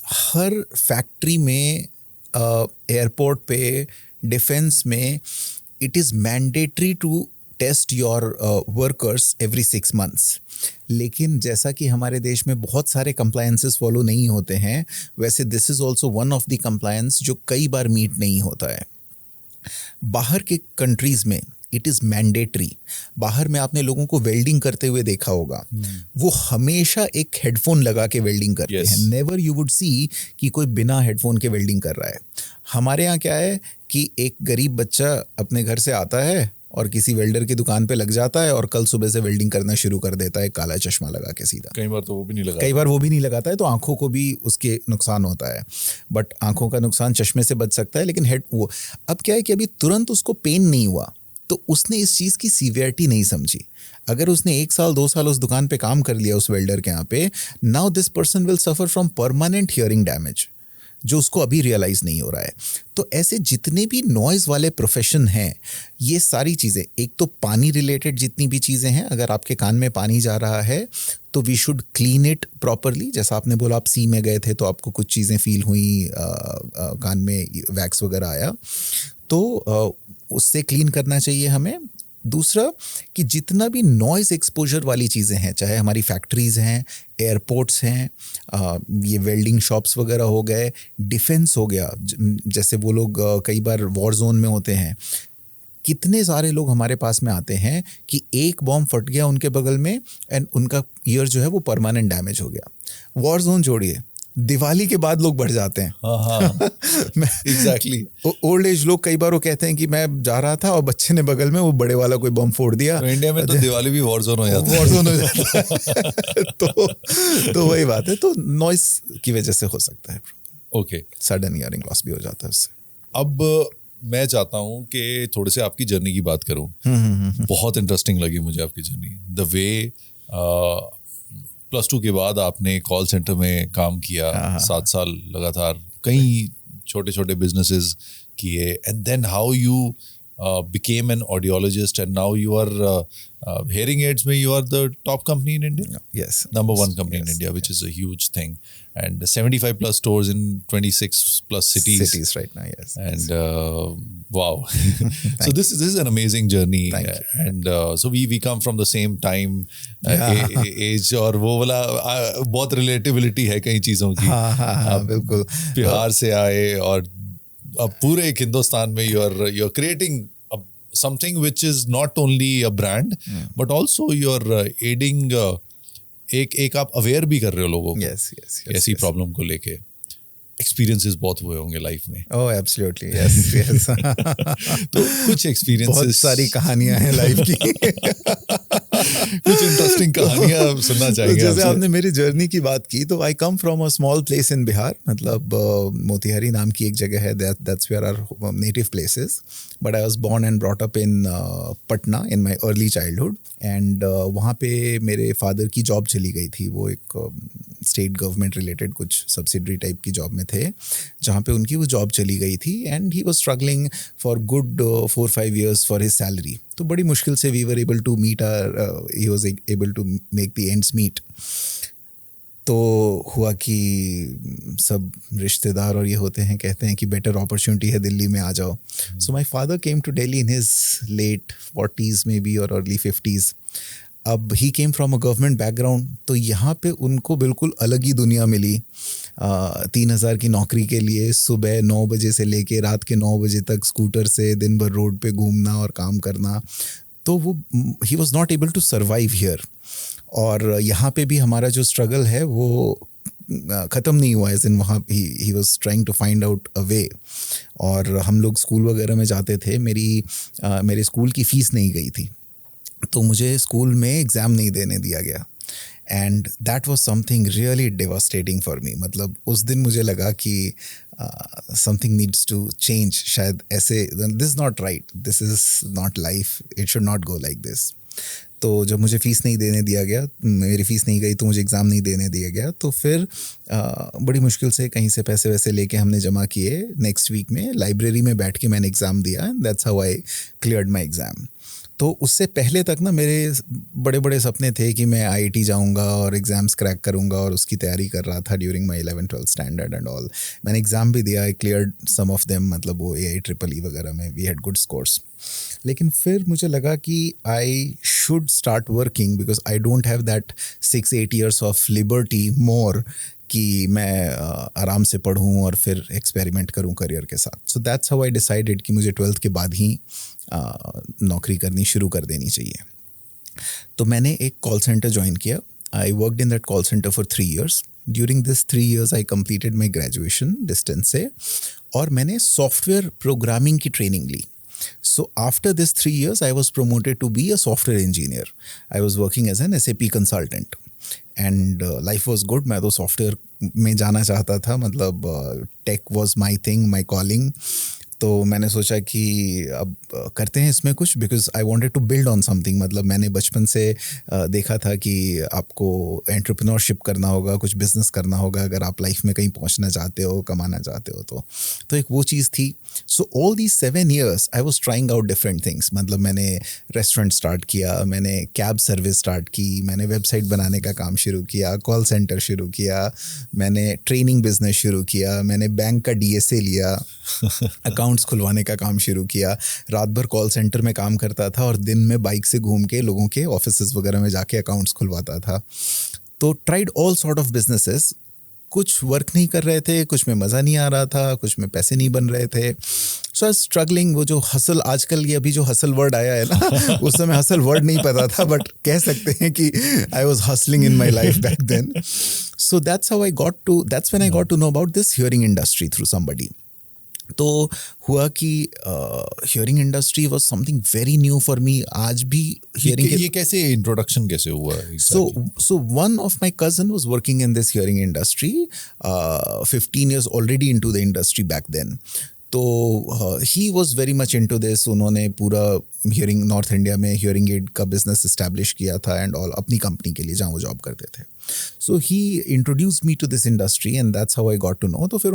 हर फैक्ट्री में, एयरपोर्ट पे, डिफेंस में, it is mandatory to test your workers every 6 months। लेकिन जैसा कि हमारे देश में बहुत सारे कंप्लायंसेस फॉलो नहीं होते हैं, वैसे this is also one of the compliance जो कई बार मीट नहीं होता है। बाहर के कंट्रीज़ में इट इज़ मैंडेटरी। बाहर में आपने लोगों को वेल्डिंग करते हुए देखा होगा, वो हमेशा एक हेडफोन लगा के वेल्डिंग करते हैं। नेवर यू वुड सी कि कोई बिना हेडफोन के वेल्डिंग कर रहा है। हमारे यहाँ क्या है कि एक गरीब बच्चा अपने घर से आता है और किसी वेल्डर की दुकान पे लग जाता है और कल सुबह से वेल्डिंग करना शुरू कर देता है, काला चश्मा लगा के सीधा। कई बार वो भी नहीं लगाता है, तो आंखों को भी उसके नुकसान होता है। बट आंखों का नुकसान चश्मे से बच सकता है, लेकिन वो अब क्या है कि अभी तुरंत उसको पेन नहीं हुआ तो उसने इस चीज़ की सीवियरिटी नहीं समझी। अगर उसने 1 साल 2 साल उस दुकान पे काम कर लिया उस वेल्डर के यहाँ पे, now this person will suffer from permanent hearing damage, जो उसको अभी रियलाइज़ नहीं हो रहा है। तो ऐसे जितने भी नॉइज़ वाले प्रोफेशन हैं, ये सारी चीज़ें, एक तो पानी रिलेटेड जितनी भी चीज़ें हैं, अगर आपके कान में पानी जा रहा है तो we should clean it properly. जैसा आपने बोला आप सी में गए थे तो आपको कुछ चीज़ें फील हुई, कान में वैक्स वगैरह आया, तो उससे क्लीन करना चाहिए हमें। दूसरा कि जितना भी नॉइज़ एक्सपोजर वाली चीज़ें हैं, चाहे हमारी फैक्ट्रीज़ हैं, एयरपोर्ट्स हैं, ये वेल्डिंग शॉप्स वगैरह हो गए, डिफेंस हो गया, जैसे वो लोग कई बार वॉर जोन में होते हैं, कितने सारे लोग हमारे पास में आते हैं कि एक बॉम्ब फट गया उनके बगल में एंड उनका ईयर जो है वो परमानेंट डैमेज हो गया। वॉर जोन छोड़िए, दिवाली के बाद लोग बढ़ जाते हैं। हाँ एग्जैक्टली। ओल्ड एज लोग कई बार वो कहते हैं कि मैं जा रहा था और बच्चे ने बगल में वो बड़े वाला कोई बम फोड़ दिया। तो इंडिया में तो दिवाली भी वॉर जोन हो जाता है। वॉर जोन हो जाता है। तो वही बात है, तो नॉइस की वजह से हो सकता है। ओके, सडन हियरिंग लॉस भी हो जाता है उससे। अब मैं चाहता हूँ कि थोड़े से आपकी जर्नी की बात करूँ। बहुत इंटरेस्टिंग लगी मुझे आपकी जर्नी, द वे +2 के बाद आपने कॉल सेंटर में काम किया, 7 साल लगातार, कई छोटे छोटे बिजनेसेस किए, and then how you became an audiologist, and now you are hearing aids mein you are the top company in India. Yes. Number one company in India, which is a huge thing, and 75 plus stores in 26 plus cities Right now, yes. And wow. So this is an amazing journey. Thank you. And so we come from the same time, age, और वो वाला बहुत relatability है कई चीज़ों की. हाँ, बिल्कुल. बिहार से आए और अब पूरे एक हिंदुस्तान में you're creating something which is not only a brand but also you're aiding एक आप अवेयर भी कर रहे हो लोगों को. Yes. ऐसी प्रॉब्लम को लेके एक्सपीरियंसेस बहुत हुए होंगे लाइफ में. Oh, absolutely. Yes. तो कुछ एक्सपीरियंसेस, बहुत सारी कहानियां हैं लाइफ की. कुछ इंटरेस्टिंग कहानियां सुनना चाहेंगे जैसे आपसे. आपने मेरी जर्नी की बात की, तो I come from a small place in Bihar. मतलब मोतिहारी नाम की एक जगह है, that's where our native place is. But I was born and brought up in Patna in my early childhood. And वहाँ पे मेरे फादर की जॉब चली गई थी. वो एक स्टेट गवर्नमेंट रिलेटेड कुछ सब्सिडरी टाइप की जॉब में थे, जहाँ पे उनकी वो जॉब चली गई थी. And he was struggling for good 4-5 years for his salary. तो बड़ी मुश्किल से we were able to meet he was able to make the ends meet. तो हुआ कि सब रिश्तेदार और ये होते हैं, कहते हैं कि बेटर अपॉर्चुनिटी है, दिल्ली में आ जाओ. So my father came to Delhi in his late 40s maybe और अर्ली 50s. अब he came from a government background, तो यहाँ पे उनको बिल्कुल अलग ही दुनिया मिली. 3,000 की नौकरी के लिए सुबह 9 बजे से लेके रात के 9 बजे तक स्कूटर से दिन भर रोड पे घूमना और काम करना. तो वो he was not able to survive here. और यहाँ पे भी हमारा जो स्ट्रगल है वो ख़त्म नहीं हुआ. एज इन वहाँ he was trying to find out a way. और हम लोग स्कूल वगैरह में जाते थे. मेरे स्कूल की फ़ीस नहीं गई थी, तो मुझे स्कूल में एग्ज़ाम नहीं देने दिया गया. And that was something really devastating for me. मतलब उस दिन मुझे लगा कि समथिंग नीड्स टू चेंज. शायद ऐसे this is not right, this is not life, it should not go like this. तो जब मुझे फ़ीस नहीं देने दिया गया, मेरी फ़ीस नहीं गई, तो मुझे एग्ज़ाम नहीं देने दिया गया. तो फिर बड़ी मुश्किल से कहीं से पैसे वैसे लेके हमने जमा किए. नेक्स्ट वीक में लाइब्रेरी में बैठ के मैंने एग्ज़ाम दिया. That's how I cleared my exam. तो उससे पहले तक ना मेरे बड़े बड़े सपने थे कि मैं IIT जाऊंगा और एग्ज़ाम्स क्रैक करूंगा, और उसकी तैयारी कर रहा था during my 11th-12th standard and all. मैंने एग्ज़ाम भी दिया, I cleared some of them. मतलब वो AIEEE वगैरह में वी हैड गुड स्कोर्स. लेकिन फिर मुझे लगा कि I should start working, because I don't have that 6-8 years of liberty more कि मैं आराम से पढ़ूं और फिर एक्सपेरिमेंट करूं करियर के साथ. सो दैट्स हाउ आई डिसाइडेड कि मुझे 12th के बाद ही नौकरी करनी शुरू कर देनी चाहिए. तो मैंने एक कॉल सेंटर ज्वाइन किया. I worked in that call centre for 3 years. During this 3 years I completed my graduation distance से, और मैंने सॉफ्टवेयर प्रोग्रामिंग की ट्रेनिंग ली. So after this 3 years, I was promoted to be a software engineer. I was working as an SAP consultant. And life was good. मैं तो software में जाना चाहता था. मतलब tech was my thing, my calling. तो मैंने सोचा कि अब करते हैं इसमें कुछ, because I wanted to build on something. मतलब मैंने बचपन से देखा था कि आपको एंटरप्रेन्योरशिप करना होगा, कुछ बिजनेस करना होगा अगर आप लाइफ में कहीं पहुंचना चाहते हो, कमाना चाहते हो. तो एक वो चीज़ थी. So all these 7 years I was trying out different things. मतलब मैंने रेस्टोरेंट स्टार्ट किया, मैंने कैब सर्विस स्टार्ट की, मैंने वेबसाइट बनाने का काम शुरू किया, कॉल सेंटर शुरू किया, मैंने ट्रेनिंग बिजनेस शुरू किया, मैंने बैंक का DSA लिया, अकाउंट्स खुलवाने का काम शुरू किया. रात भर कॉल सेंटर में काम करता था और दिन में बाइक से घूम के लोगों के ऑफिसेज वगैरह में जाके अकाउंट्स खुलवाता था. तो tried all sort of businesses. कुछ वर्क नहीं कर रहे थे, कुछ में मज़ा नहीं आ रहा था, कुछ में पैसे नहीं बन रहे थे. सो आई स्ट्रगलिंग. वो जो हसल, आजकल ये अभी जो हसल वर्ड आया है ना, उस समय हसल वर्ड नहीं पता था, बट कह सकते हैं कि I was hustling in my life back then. So that's how I got to, that's when I got to know about this hearing industry through somebody. तो हुआ कि hearing industry was something very new for me. आज भी hearing, ये कैसे introduction कैसे हुआ? So one of my cousin was working in this hearing industry, 15 years already into the industry back then. तो he was very much into this. उन्होंने पूरा hearing north India में हियरिंग एड का business establish किया था and all, अपनी company के लिए जहाँ वो जॉब करते थे. So he introduce me to this industry and that's how I got to know. तो फिर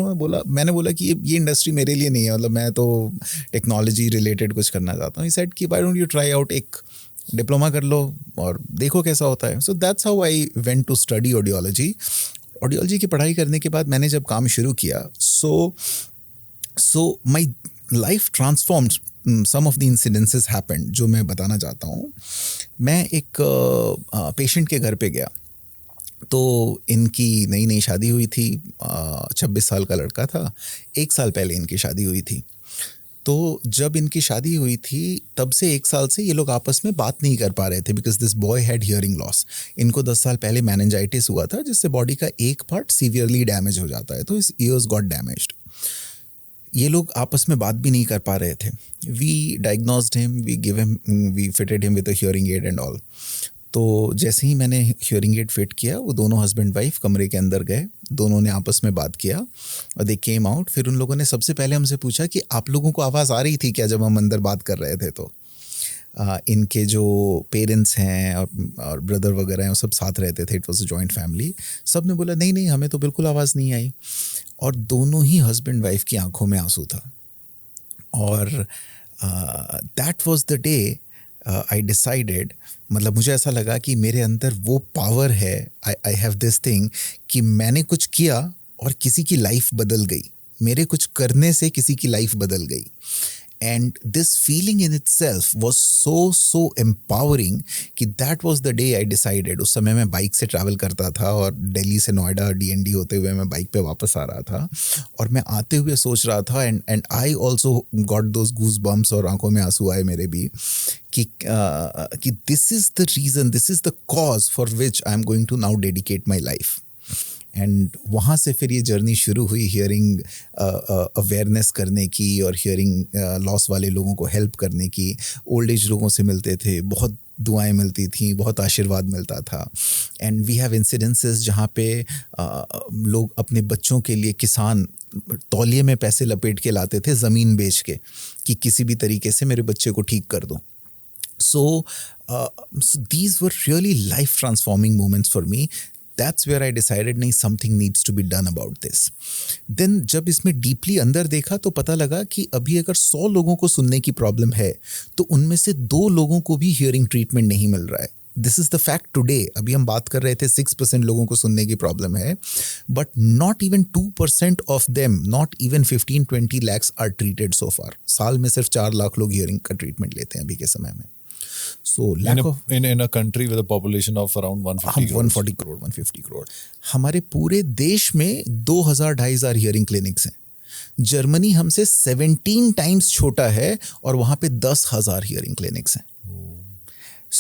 मैंने बोला कि ये इंडस्ट्री मेरे लिए नहीं है, मतलब मैं तो टेक्नोलॉजी रिलेटेड कुछ करना चाहता हूँ. ही सेड कि why don't you try out, एक डिप्लोमा कर लो और देखो कैसा होता है. So that's how I went to study audiology. Audiology की पढ़ाई करने के बाद मैंने जब काम शुरू किया, so my life transformed. Some of the incidences happened जो मैं बताना चाहता हूँ. मैं एक पेशेंट के घर पे गया, तो इनकी नई नई शादी हुई थी. 26 साल का लड़का था. 1 साल पहले इनकी शादी हुई थी. तो जब इनकी शादी हुई थी तब से 1 साल से ये लोग आपस में बात नहीं कर पा रहे थे, because this boy had hearing loss. इनको 10 साल पहले मेनिंजाइटिस हुआ था, जिससे बॉडी का एक पार्ट सीवियरली डैमेज हो जाता है, तो इस ईयर्स गॉट डैमेज्ड. ये लोग आपस में बात भी नहीं कर पा रहे थे. We diagnosed him, we fitted him with a hearing aid and all. तो जैसे ही मैंने हियरिंग एड फिट किया, वो दोनों हस्बैंड वाइफ कमरे के अंदर गए, दोनों ने आपस में बात किया और दे केम आउट. फिर उन लोगों ने सबसे पहले हमसे पूछा कि आप लोगों को आवाज़ आ रही थी क्या जब हम अंदर बात कर रहे थे. तो इनके जो पेरेंट्स हैं और ब्रदर वगैरह हैं वो सब साथ रहते थे. It was a joint family. सब ने बोला नहीं हमें तो बिल्कुल आवाज़ नहीं आई. और दोनों ही हस्बैंड वाइफ की आंखों में आंसू था. और that was the day I decided, मतलब मुझे ऐसा लगा कि मेरे अंदर वो पावर है, आई हैव दिस थिंग, कि मैंने कुछ किया और किसी की लाइफ बदल गई. मेरे कुछ करने से किसी की लाइफ बदल गई. And this feeling in itself was so empowering कि that was the day I decided. उस समय मैं बाइक से ट्रैवल करता था और दिल्ली से नोएडा DND होते हुए मैं बाइक पे वापस आ रहा था, और मैं आते हुए सोच रहा था and I also got those goose bumps, और आंखों में आंसू आए मेरे भी, कि this is the reason, this is the cause for which I am going to now dedicate my life. And वहाँ से फिर ये जर्नी शुरू हुई हियरिंग अवेयरनेस करने की और हियरिंग लॉस वाले लोगों को हेल्प करने की. ओल्ड एज लोगों से मिलते थे, बहुत दुआएं मिलती थी, बहुत आशीर्वाद मिलता था. एंड वी हैव इंसिडेंसेस जहाँ पे लोग अपने बच्चों के लिए, किसान तौलिए में पैसे लपेट के लाते थे ज़मीन बेच के, कि किसी भी तरीके से मेरे बच्चे को ठीक कर दो. So these were really life transforming moments for me. That's where I decided नहीं, something needs to be done about this. Then जब इसमें डीपली अंदर देखा तो पता लगा कि अभी अगर 100 लोगों को सुनने की प्रॉब्लम है तो उनमें से 2 लोगों को भी हियरिंग ट्रीटमेंट नहीं मिल रहा है. This is the fact today. अभी हम बात कर रहे थे 6% लोगों को सुनने की प्रॉब्लम है, but not even 2% of them, not even 15-20 lakhs are treated so far. साल में सिर्फ 4 लाख लोग हियरिंग का ट्रीटमेंट लेते हैं अभी के समय में. So in a country with a population of around 140 crores. 150 crore. हमारे पूरे देश में 2,000-2,500 हियरिंग क्लिनिक्स हैं. जर्मनी हमसे 17 टाइम्स छोटा है और वहाँ पे 10,000 हियरिंग क्लिनिक्स हैं.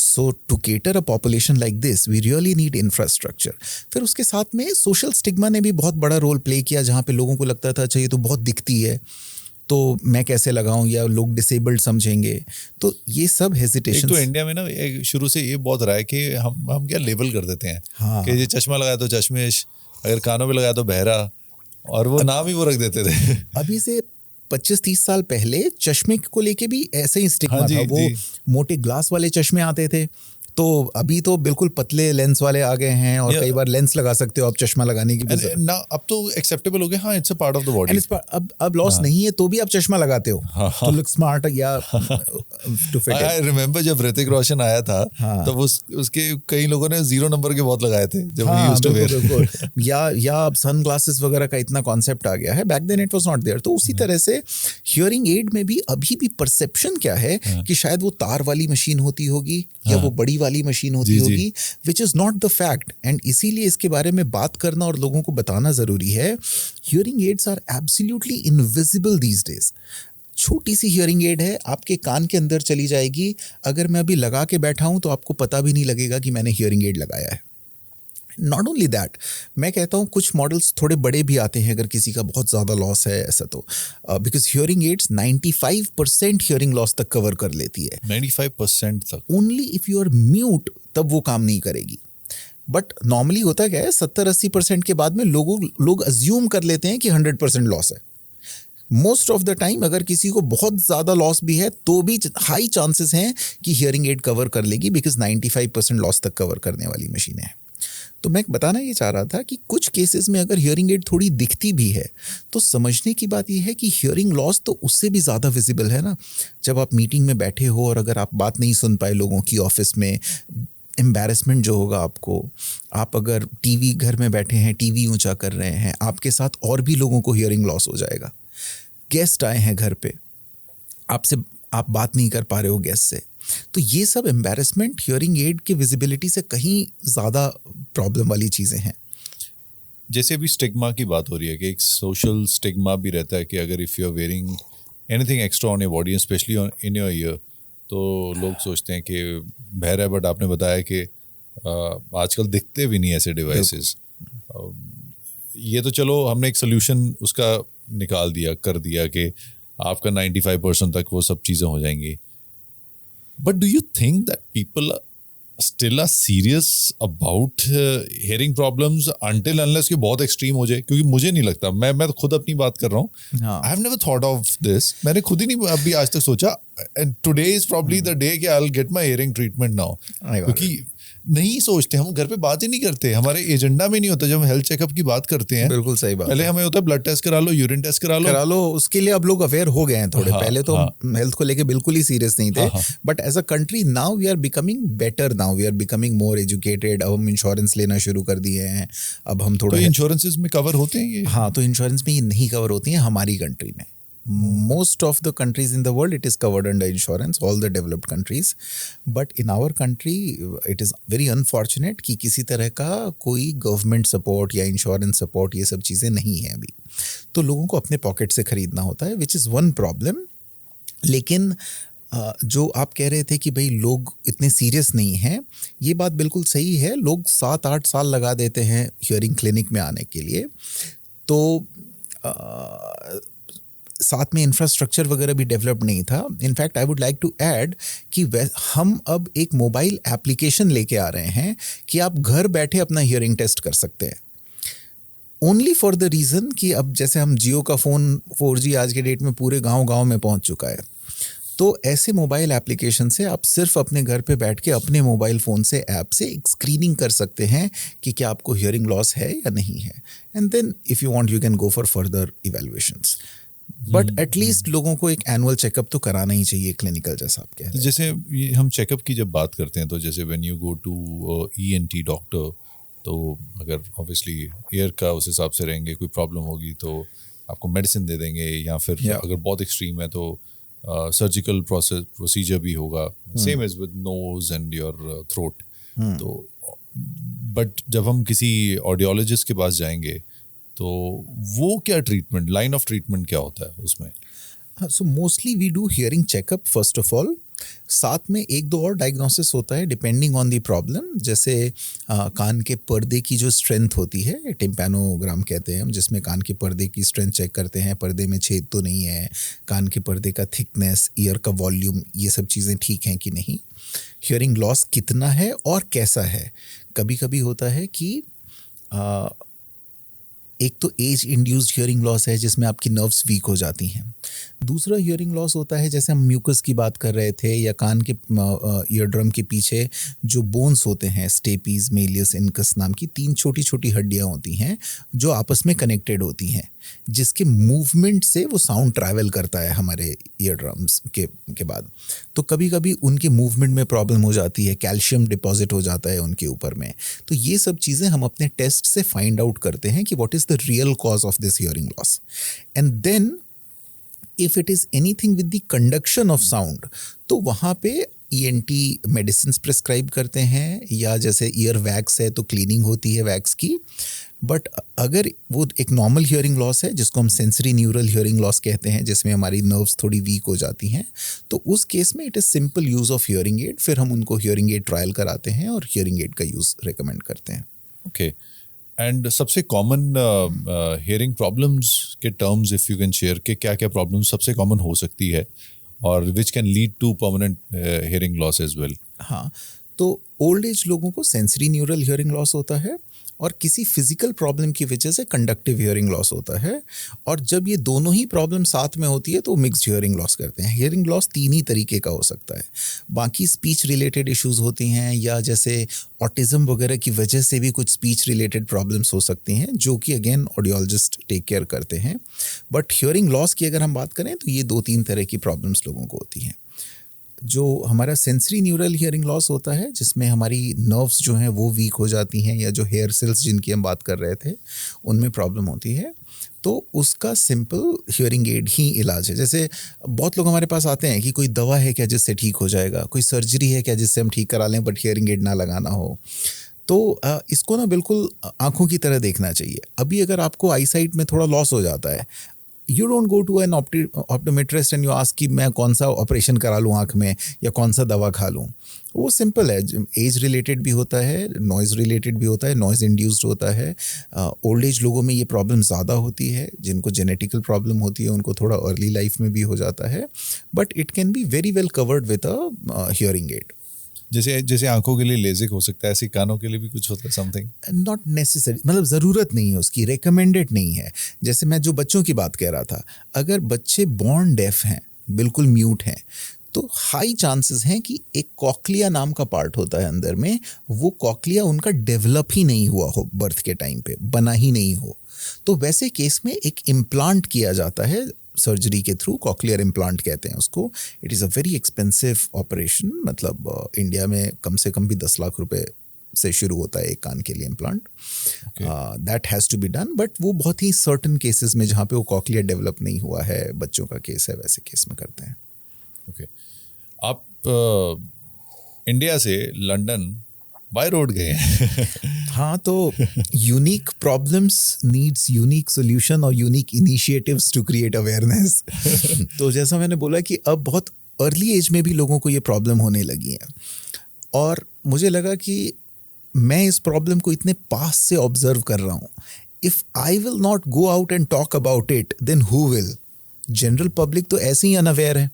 So to cater a population like this, we really need infrastructure. फिर उसके साथ में सोशल स्टिग्मा ने भी बहुत बड़ा रोल प्ले किया, जहाँ पे लोगों को लगता था अच्छा ये तो बहुत दिखती है तो मैं कैसे लगाऊं, या लोग डिसेबल्ड समझेंगे. तो ये सब हेजिटेशन. तो इंडिया में ना शुरू से ये बहुत रहा है कि हम क्या लेबल कर देते हैं. हाँ. कि ये चश्मा लगाया तो चश्मिश, अगर कानों में लगाया तो बहरा, और वो नाम ही वो रख देते थे. अभी से 25-30 साल पहले चश्मे को लेके भी ऐसे ही स्टिग्मा था. वो मोटे ग्लास वाले चश्मे आते थे, तो अभी तो बिल्कुल पतले लेंस वाले आ गए हैं, और कई बार लेंस लगा सकते हो आप चश्मा लगाने की. ना अब तो एक्सेप्टेबल हो गया. हाँ, it's a part of the body. अब लॉस नहीं है तो भी आप चश्मा लगाते हो तो लुक स्मार्ट या टू फिट. आई रिमेम्बर जब ऋतिक रोशन आया था, तब उसके कई लोगों ने 0 नंबर के बहुत लगाए थे जब ही यूज्ड टू वेयर. या अब सन ग्लासेस वगैरह का इतना कॉन्सेप्ट आ गया है. Back then it was not there. तो उसी तरह से हियरिंग एड में भी अभी भी परसेप्शन क्या है कि शायद वो तार वाली मशीन होती होगी या वो बड़ी वाली मशीन होती होगी, which is not the fact. And इसीलिए इसके बारे में बात करना और लोगों को बताना जरूरी है. Hearing aids are absolutely invisible these days. छोटी सी हियरिंग एड है, आपके कान के अंदर चली जाएगी. अगर मैं अभी लगा के बैठा हूं तो आपको पता भी नहीं लगेगा कि मैंने हियरिंग एड लगाया है. नॉट ओनली दैट, मैं कहता हूँ कुछ मॉडल्स थोड़े बड़े भी आते हैं अगर किसी का बहुत ज़्यादा लॉस है ऐसा, तो because hearing aids 95% hearing loss तक कवर कर लेती है. 95% तक. Only if you are mute तब वो काम नहीं करेगी. बट नॉर्मली होता क्या है, 70-80% के बाद में लोग अज्यूम कर लेते हैं कि 100% लॉस है. मोस्ट ऑफ द टाइम अगर किसी को बहुत ज़्यादा लॉस भी है तो भी हाई चांसेस हैं कि हियरिंग एड कवर कर लेगी, बिकॉज 95% लॉस तक कवर करने वाली मशीनें हैं। तो मैं बताना ये चाह रहा था कि कुछ केसेस में अगर हियरिंग एड थोड़ी दिखती भी है तो समझने की बात यह है कि हियरिंग लॉस तो उससे भी ज़्यादा विजिबल है ना। जब आप मीटिंग में बैठे हो और अगर आप बात नहीं सुन पाए लोगों की ऑफिस में, एम्बैरेसमेंट जो होगा आपको। आप अगर टीवी घर में बैठे हैं, टीवी ऊंचा कर रहे हैं, आपके साथ और भी लोगों को हियरिंग लॉस हो जाएगा। गेस्ट आए हैं घर पे, आपसे आप बात नहीं कर पा रहे हो गेस्ट से, तो ये सब एम्बैरेसमेंट हियरिंग एड की विजिबिलिटी से कहीं ज़्यादा प्रॉब्लम वाली चीज़ें हैं। जैसे अभी स्टिग्मा की बात हो रही है कि एक सोशल स्टिग्मा भी रहता है कि अगर if you are wearing anything extra on your body specially in your ear, तो लोग सोचते हैं कि बहर है। बट आपने बताया कि आजकल दिखते भी नहीं ऐसे डिवाइसेस। ये तो चलो हमने एक सोल्यूशन उसका निकाल दिया, कर दिया कि आपका 95% तक वो सब चीज़ें हो जाएंगी। But do you think that people still are serious about hearing problems until unless कि बहुत एक्सट्रीम हो जाए? क्योंकि मुझे नहीं लगता, मैं तो खुद अपनी बात कर रहा हूँ। हाँ। I have never thought of this. मैंने खुद ही नहीं अभी आज तक सोचा। And today is probably the day कि I'll get my hearing treatment now. क्योंकि नहीं सोचते, हम घर पे बात ही नहीं करते, हमारे एजेंडा में नहीं होता। जब हम हेल्थ चेकअप की बात करते हैं, बिल्कुल सही बात पहले हमें होता है ब्लड टेस्ट करा लो, यूरिन टेस्ट करा लो। उसके लिए अब लोग अवेयर हो गए हैं थोड़े। पहले तो हेल्थ को लेके बिल्कुल ही सीरियस नहीं थे, but as a country now we are becoming better, now we are becoming more educated. अब हम इंश्योरेंस लेना शुरू कर दिए हैं। अब हम थोड़ा इंश्योरेंसेस में कवर होते हैं ये? हाँ, तो इंश्योरेंस में ये नहीं कवर होती हैं हमारी कंट्री में। Most of the countries in the world it is covered under insurance, all the developed countries, but in our country it is very unfortunate कि किसी तरह का कोई गवर्नमेंट सपोर्ट या इंश्योरेंस सपोर्ट ये सब चीज़ें नहीं है अभी। तो लोगों को अपने पॉकेट से खरीदना होता है, विच इज़ वन प्रॉब्लम। लेकिन जो आप कह रहे थे कि भाई लोग इतने सीरियस नहीं हैं, ये बात बिल्कुल सही है। लोग 7-8 साल लगा देते हैं हियरिंग क्लिनिक में आने के लिए, तो साथ में इंफ्रास्ट्रक्चर वगैरह भी डेवलप नहीं था। In fact I would like to add कि हम अब एक मोबाइल एप्लीकेशन लेके आ रहे हैं कि आप घर बैठे अपना हियरिंग टेस्ट कर सकते हैं। ओनली फॉर द रीज़न कि अब जैसे हम जियो का फ़ोन 4G आज के डेट में पूरे गांव में पहुंच चुका है, तो ऐसे मोबाइल एप्लीकेशन से आप सिर्फ अपने घर पे बैठ के अपने मोबाइल फ़ोन से ऐप से एक स्क्रीनिंग कर सकते हैं कि क्या आपको हियरिंग लॉस है या नहीं है। And then if you want you can go for further evaluations. But at least लोगों को एक एनुअल चेकअप तो कराना ही चाहिए, क्लिनिकल जैसा आप कह रहे हैं। जैसे हम चेकअप की जब बात करते हैं, तो जैसे when you go to ENT doctor, तो अगर ऑब्वियसली ईयर का उस हिसाब से रहेंगे, कोई प्रॉब्लम होगी तो आपको मेडिसिन दे देंगे, या फिर अगर बहुत एक्सट्रीम है तो सर्जिकल प्रोसीजर भी होगा, same as with nose and your throat. तो बट जब हम किसी ऑडियोलॉजिस्ट के पास जाएंगे तो वो क्या ट्रीटमेंट, लाइन ऑफ ट्रीटमेंट क्या होता है उसमें? So mostly we do hearing checkup first of all, साथ में 1-2 और डायग्नोसिस होता है डिपेंडिंग ऑन द प्रॉब्लम। जैसे कान के पर्दे की जो स्ट्रेंथ होती है, टिम्पैनोग्राम कहते हैं हम, जिसमें कान के पर्दे की स्ट्रेंथ चेक करते हैं, पर्दे में छेद तो नहीं है, कान के पर्दे का थिकनेस, ईयर का वॉल्यूम, ये सब चीज़ें ठीक हैं कि नहीं, हियरिंग लॉस कितना है और कैसा है। कभी कभी होता है कि एक तो एज इंड्यूस्ड हियरिंग लॉस है जिसमें आपकी नर्व्स वीक हो जाती हैं। दूसरा हियरिंग लॉस होता है, जैसे हम म्यूकस की बात कर रहे थे, या कान के ईयर ड्रम के पीछे जो बोन्स होते हैं, स्टेपीज, मेलियस, इनकस नाम की 3 छोटी छोटी हड्डियां होती हैं जो आपस में कनेक्टेड होती हैं, जिसके मूवमेंट से वो साउंड ट्रैवल करता है हमारे ईयर ड्रम्स के बाद। तो कभी कभी उनके मूवमेंट में प्रॉब्लम हो जाती है, कैल्शियम डिपॉजिट हो जाता है उनके ऊपर में। तो ये सब चीज़ें हम अपने टेस्ट से फाइंड आउट करते हैं कि what is the real cause of this hearing loss. And then if it is anything with the conduction of sound, तो वहाँ पे ENT मेडिसिन प्रिस्क्राइब करते हैं, या जैसे ईयर वैक्स है तो क्लीनिंग होती है वैक्स की। बट अगर वो एक नॉर्मल हियरिंग लॉस है जिसको हम सेंसरी न्यूरल हियरिंग लॉस कहते हैं, जिसमें हमारी नर्व्स थोड़ी वीक हो जाती हैं, तो उस केस में it is simple use of hearing aid. फिर हम उनको हियरिंग एड ट्रायल कराते हैं और हियरिंग एड का यूज़ रिकमेंड करते हैं। ओके, एंड सबसे कॉमन हियरिंग प्रॉब्लम्स के terms if you can share के क्या क्या प्रॉब्लम्स सबसे कॉमन हो सकती है और which can lead to permanent hearing loss as well? हाँ, तो ओल्ड एज लोगों को सेंसरी न्यूरल हियरिंग लॉस होता है और किसी फिजिकल प्रॉब्लम की वजह से कंडक्टिव हियरिंग लॉस होता है। और जब ये दोनों ही प्रॉब्लम साथ में होती है तो मिक्स्ड हियरिंग लॉस करते हैं। हियरिंग लॉस 3 ही तरीके का हो सकता है। बाकी स्पीच रिलेटेड इश्यूज होती हैं या जैसे ऑटिज्म वगैरह की वजह से भी कुछ स्पीच रिलेटेड प्रॉब्लम्स हो सकती हैं जो कि अगेन ऑडियोलॉजिस्ट टेक केयर करते हैं। बट हियरिंग लॉस की अगर हम बात करें तो ये 2-3 तरह की प्रॉब्लम्स लोगों को होती हैं। जो हमारा सेंसरी न्यूरल हियरिंग लॉस होता है जिसमें हमारी नर्व्स जो हैं वो वीक हो जाती हैं या जो हेयर सेल्स जिनकी हम बात कर रहे थे उनमें प्रॉब्लम होती है, तो उसका सिंपल हियरिंग एड ही इलाज है। जैसे बहुत लोग हमारे पास आते हैं कि कोई दवा है क्या जिससे ठीक हो जाएगा, कोई सर्जरी है क्या जिससे हम ठीक करा लें बट हियरिंग एड ना लगाना हो। तो इसको ना बिल्कुल आँखों की तरह देखना चाहिए। अभी अगर आपको आई साइट में थोड़ा लॉस हो जाता है, you don't go to an optometrist and you ask कि मैं कौन सा ऑपरेशन करा लूँ आँख में या कौन सा दवा खा लूँ। वो सिंपल है। एज रिलेटेड भी होता है, नॉइज़ रिलेटेड भी होता है, नॉइज़ इंड्यूस्ड होता है। ओल्ड एज लोगों में ये प्रॉब्लम ज़्यादा होती है। जिनको जेनेटिकल प्रॉब्लम होती है उनको थोड़ा अर्ली लाइफ में भी हो जाता है, but it can be very well covered with a hearing add. जैसे आंखों के लिए लेजिक हो सकता है, ऐसे कानों के लिए भी कुछ होता है समथिंग? नॉट नेसेसरी, मतलब ज़रूरत नहीं है उसकी, रिकमेंडेड नहीं है। जैसे मैं जो बच्चों की बात कह रहा था, अगर बच्चे बॉर्न डेफ हैं, बिल्कुल म्यूट हैं, तो हाई चांसेस हैं कि एक कॉक्लिया नाम का पार्ट होता है अंदर में, वो कॉक्लिया उनका डेवलप ही नहीं हुआ हो, बर्थ के टाइम पे बना ही नहीं हो। तो वैसे केस में एक इम्प्लांट किया जाता है सर्जरी के थ्रू, कॉक्लियर इम्प्लांट कहते हैं उसको। It is a very expensive operation, मतलब इंडिया में कम से कम भी 10 लाख रुपए से शुरू होता है एक कान के लिए implant. That has to be done, but वो बहुत ही सर्टन केसेस में जहाँ पे वो कॉक्लियर डेवलप नहीं हुआ है, बच्चों का केस है, वैसे केस में करते हैं। ओके आप इंडिया से लंदन बाय रोड गए हैं। हाँ, तो unique problems needs unique solution और unique initiatives to create awareness. तो जैसा मैंने बोला कि अब बहुत अर्ली एज में भी लोगों को ये प्रॉब्लम होने लगी है, और मुझे लगा कि मैं इस प्रॉब्लम को इतने पास से ऑब्जर्व कर रहा हूँ। If I will not go out and talk about it, then who will? General public तो ऐसे ही अनअवेयर है।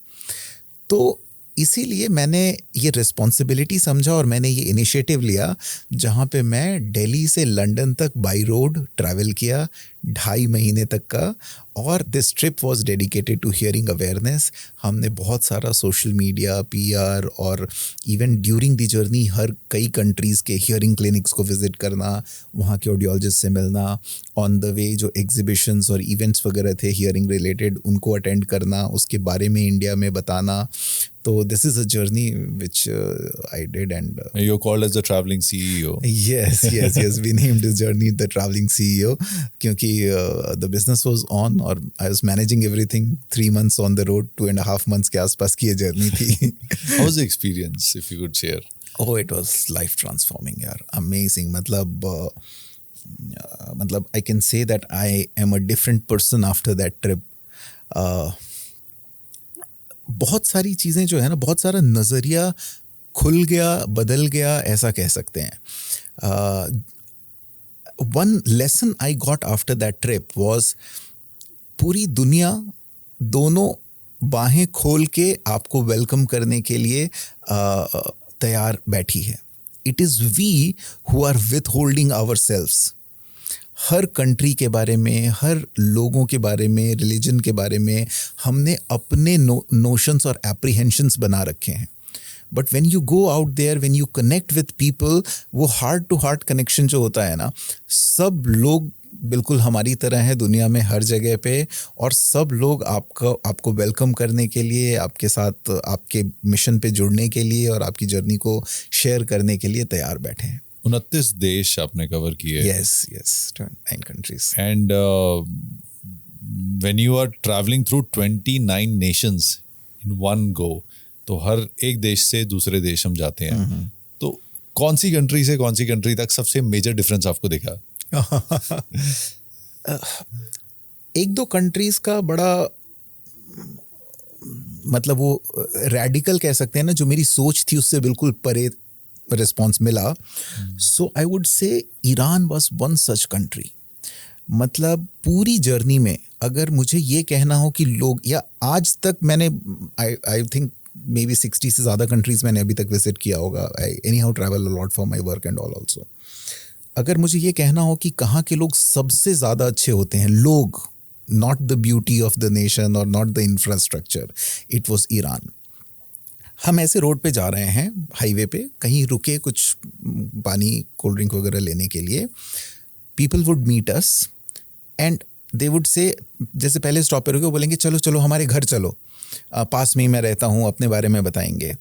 तो इसीलिए मैंने ये रिस्पॉन्सिबिलिटी समझा और मैंने ये इनिशिएटिव लिया, जहाँ पे मैं दिल्ली से लंदन तक बाई रोड ट्रैवल किया 2.5 महीने तक का, और this trip was dedicated to hearing awareness. हमने बहुत सारा सोशल मीडिया, PR और इवन ड्यूरिंग द जर्नी हर कई कंट्रीज़ के हियरिंग क्लिनिक्स को विज़िट करना, वहाँ के ऑडियोलॉजिस्ट से मिलना, ऑन द वे जो एग्जिबिशंस और इवेंट्स वगैरह थे हियरिंग रिलेटेड उनको अटेंड करना, उसके बारे में इंडिया में बताना। तो this is a journey which I did and You're called as the traveling CEO. Yes, we named this journey the traveling CEO क्योंकि the business was on और I was managing everything 3 months on the road, 2.5 months के आसपास की ये journey थी। How was the experience, if you could share? Oh, it was life transforming यार, amazing। मतलब I can say that I am a different person after that trip। बहुत सारी चीज़ें जो है ना, बहुत सारा नज़रिया खुल गया, बदल गया, ऐसा कह सकते हैं। One lesson I got after that trip was, पूरी दुनिया दोनों बाहें खोल के आपको वेलकम करने के लिए तैयार बैठी है। It is we who are with holding our selves. हर कंट्री के बारे में, हर लोगों के बारे में, रिलीजन के बारे में हमने अपने नोशंस और एप्रीहेंशंस बना रखे हैं। But when you go out there, when you connect with people, वो हार्ट टू हार्ट कनेक्शन जो होता है ना, सब लोग बिल्कुल हमारी तरह हैं दुनिया में हर जगह पे, और सब लोग आपको वेलकम करने के लिए, आपके साथ आपके मिशन पे जुड़ने के लिए और आपकी जर्नी को शेयर करने के लिए तैयार बैठे हैं। 29 देश आपने कवर किए। Yes, 9 countries. And when you are traveling through 29 nations in one go, तो हर एक देश से दूसरे देश हम जाते हैं, तो कौन सी कंट्री से कौन सी कंट्री तक सबसे मेजर डिफरेंस आपको दिखा? 1-2 कंट्रीज का बड़ा, मतलब वो रेडिकल कह सकते हैं ना, जो मेरी सोच थी उससे बिल्कुल परे रिस्पॉन्स मिला। So I would say Iran was one such country. मतलब पूरी जर्नी में अगर मुझे ये कहना हो कि लोग, या आज तक मैंने आई थिंक मे बी 60 से ज़्यादा कंट्रीज़ मैंने अभी तक विजिट किया होगा. I any how travel a lot for my work and all also. अगर मुझे ये कहना हो कि कहाँ के लोग सबसे ज़्यादा अच्छे होते हैं, लोग, not the beauty of the nation और not the infrastructure, it was Iran. हम ऐसे रोड पे जा रहे हैं, हाईवे पे, कहीं रुके कुछ पानी कोल्ड ड्रिंक वगैरह लेने के लिए. People would meet us and they would say, जैसे पहले स्टॉप पे रुके बोलेंगे चलो चलो हमारे घर चलो, पास में ही मैं रहता हूँ, अपने बारे में बताएंगे.